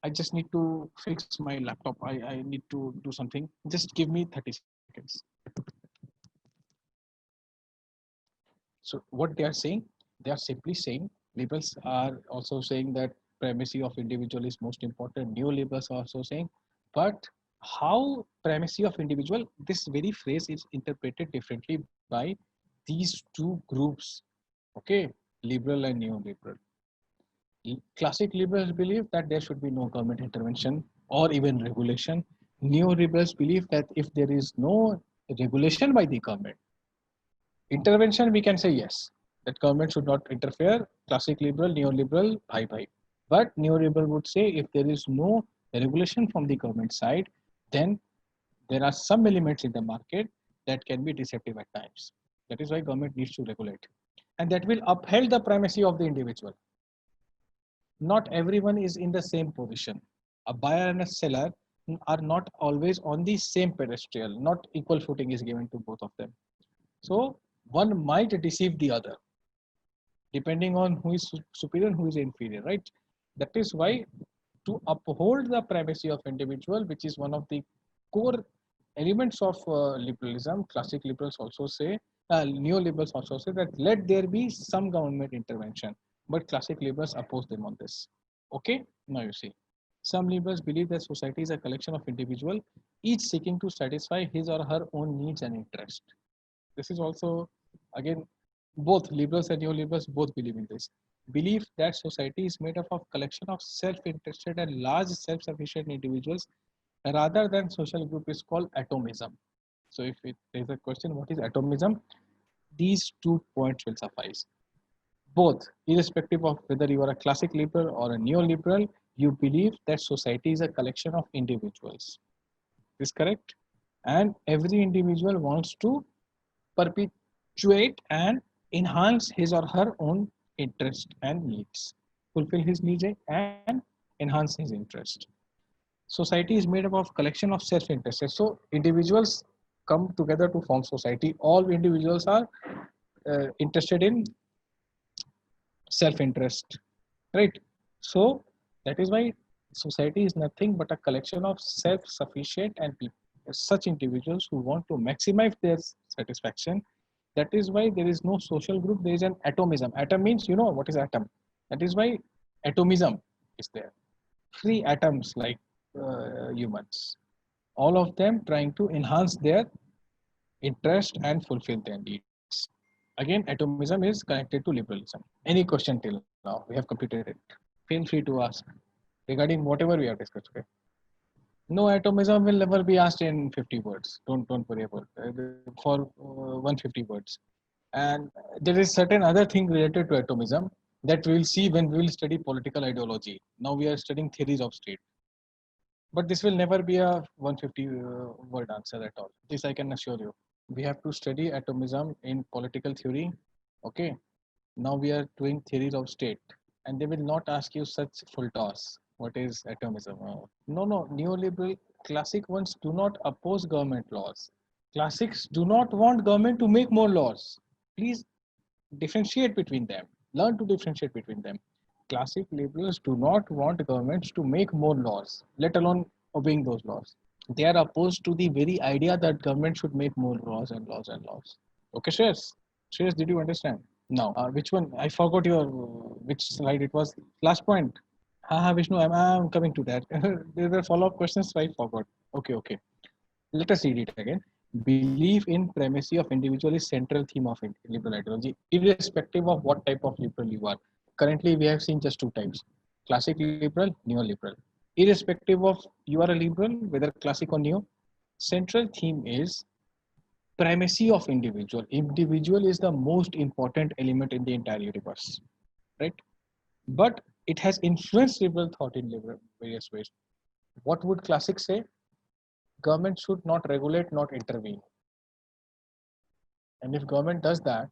Speaker 1: I just need to fix my laptop. I need to do something. Just give me 30 seconds. So what they are saying, they are simply saying, liberals are also saying that primacy of individual is most important. Neoliberals are also saying, but how primacy of individual, this very phrase is interpreted differently by these two groups. Okay. liberal and neoliberal. Classic liberals believe that there should be no government intervention or even regulation. Neoliberals believe that if there is no regulation by the government, intervention we can say yes, that government should not interfere. Classic liberal, neoliberal, bye bye. But neoliberal would say if there is no regulation from the government side, then there are some elements in the market that can be deceptive at times. That is why government needs to regulate. And that will uphold the primacy of the individual. Not everyone is in the same position. A buyer and a seller are not always on the same pedestal. Not equal footing is given to both of them. So one might deceive the other depending on who is superior and who is inferior, right? That is why to uphold the privacy of individual, which is one of the core elements of liberalism, classic liberals also say, neoliberals also say that let there be some government intervention, but classic liberals oppose them on this. Okay, now you see. Some liberals believe that society is a collection of individuals, each seeking to satisfy his or her own needs and interests. This is also, again, both liberals and neoliberals both believe in this. Believe that society is made up of collection of self-interested and large self-sufficient individuals rather than social group is called atomism. So if it is a question, what is atomism? These 2 points will suffice. Both, irrespective of whether you are a classic liberal or a neoliberal, you believe that society is a collection of individuals. Is correct? And every individual wants to perpetuate and enhance his or her own interest and needs, fulfill his needs and enhance his interest. Society is made up of collection of self-interested. So individuals come together to form society. All individuals are interested in self-interest, right? So that is why society is nothing but a collection of self-sufficient and people, such individuals who want to maximize their satisfaction. That is why there is no social group, there is an atomism. Atom means, you know what is atom. That is why atomism is there. Free atoms like humans, all of them trying to enhance their interest and fulfill their needs. Again, atomism is connected to liberalism. Any question till now? We have completed it. Feel free to ask regarding whatever we have discussed. Okay. No, atomism will never be asked in 50 words. Don't worry about it. For 150 words. And there is certain other thing related to atomism that we will see when we will study political ideology. Now we are studying theories of state. But this will never be a 150 word answer at all. This I can assure you. We have to study atomism in political theory. Okay. Now we are doing theories of state. And they will not ask you such full toss. What is atomism? No. Neoliberal classic ones do not oppose government laws. Classics do not want government to make more laws. Please differentiate between them. Learn to differentiate between them. Classic liberals do not want governments to make more laws, let alone obeying those laws. They are opposed to the very idea that government should make more laws and laws and laws. Okay, Shreyas? Shreyas, did you understand? Now, which one? I forgot your which slide it was. Last point. Vishnu, I'm coming to that. There were follow-up questions, so I forgot. Okay. Let us read it again. Belief in primacy of individual is central theme of liberal ideology, irrespective of what type of liberal you are. Currently, we have seen just two types: classic liberal, neoliberal. Irrespective of you are a liberal, whether classic or neo, central theme is primacy of individual. Individual is the most important element in the entire universe, right? But it has influenced liberal thought in various ways. What would classic say? Government should not regulate, not intervene. And if government does that,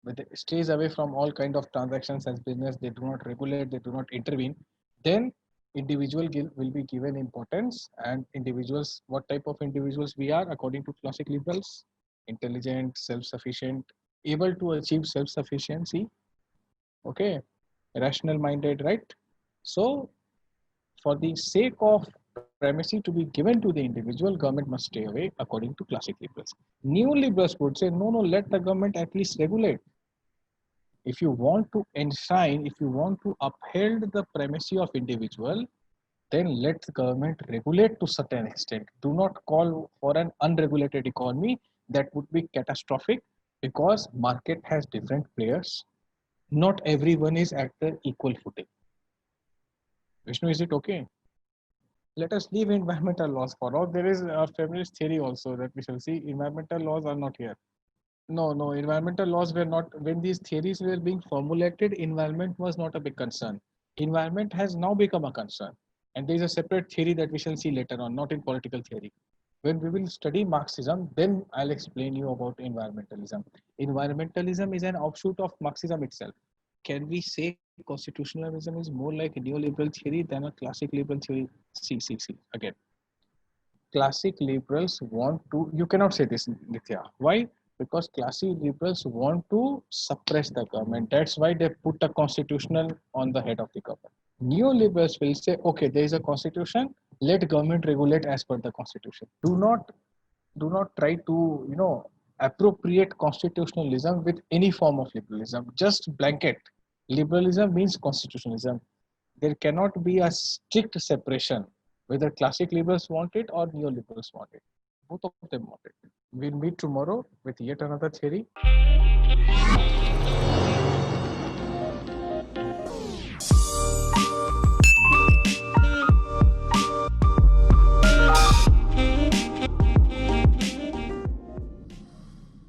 Speaker 1: but it stays away from all kind of transactions as business, they do not regulate, they do not intervene, then individual will be given importance. And individuals, what type of individuals we are according to classic liberals? Intelligent, self-sufficient, able to achieve self-sufficiency, okay, rational minded, right? So for the sake of primacy to be given to the individual, government must stay away according to classic liberals. New liberals would say, no, let the government at least regulate. If you want to enshrine, if you want to uphold the primacy of individual, then let the government regulate to certain extent. Do not call for an unregulated economy. That would be catastrophic because market has different players. not everyone is at the equal footing. Vishnu, is it okay? Let us leave environmental laws for now. There is a feminist theory also that we shall see. Environmental laws are not here. No, environmental laws were not, when these theories were being formulated, environment was not a big concern. Environment has now become a concern. And there is a separate theory that we shall see later on, not in political theory. When we will study Marxism, then I'll explain you about environmentalism. Environmentalism is an offshoot of Marxism itself. Can we say constitutionalism is more like a neoliberal theory than a classic liberal theory? See, again. Classic liberals want to, you cannot say this, Nithya. Why? Because classic liberals want to suppress the government. That's why they put a constitutional on the head of the government. Neoliberals will say, okay, there is a constitution, let government regulate as per the constitution. Do not try to, appropriate constitutionalism with any form of liberalism. Just blanket. Liberalism means constitutionalism. There cannot be a strict separation whether classic liberals want it or neoliberals want it. Both of them want it. We'll meet tomorrow with yet another theory.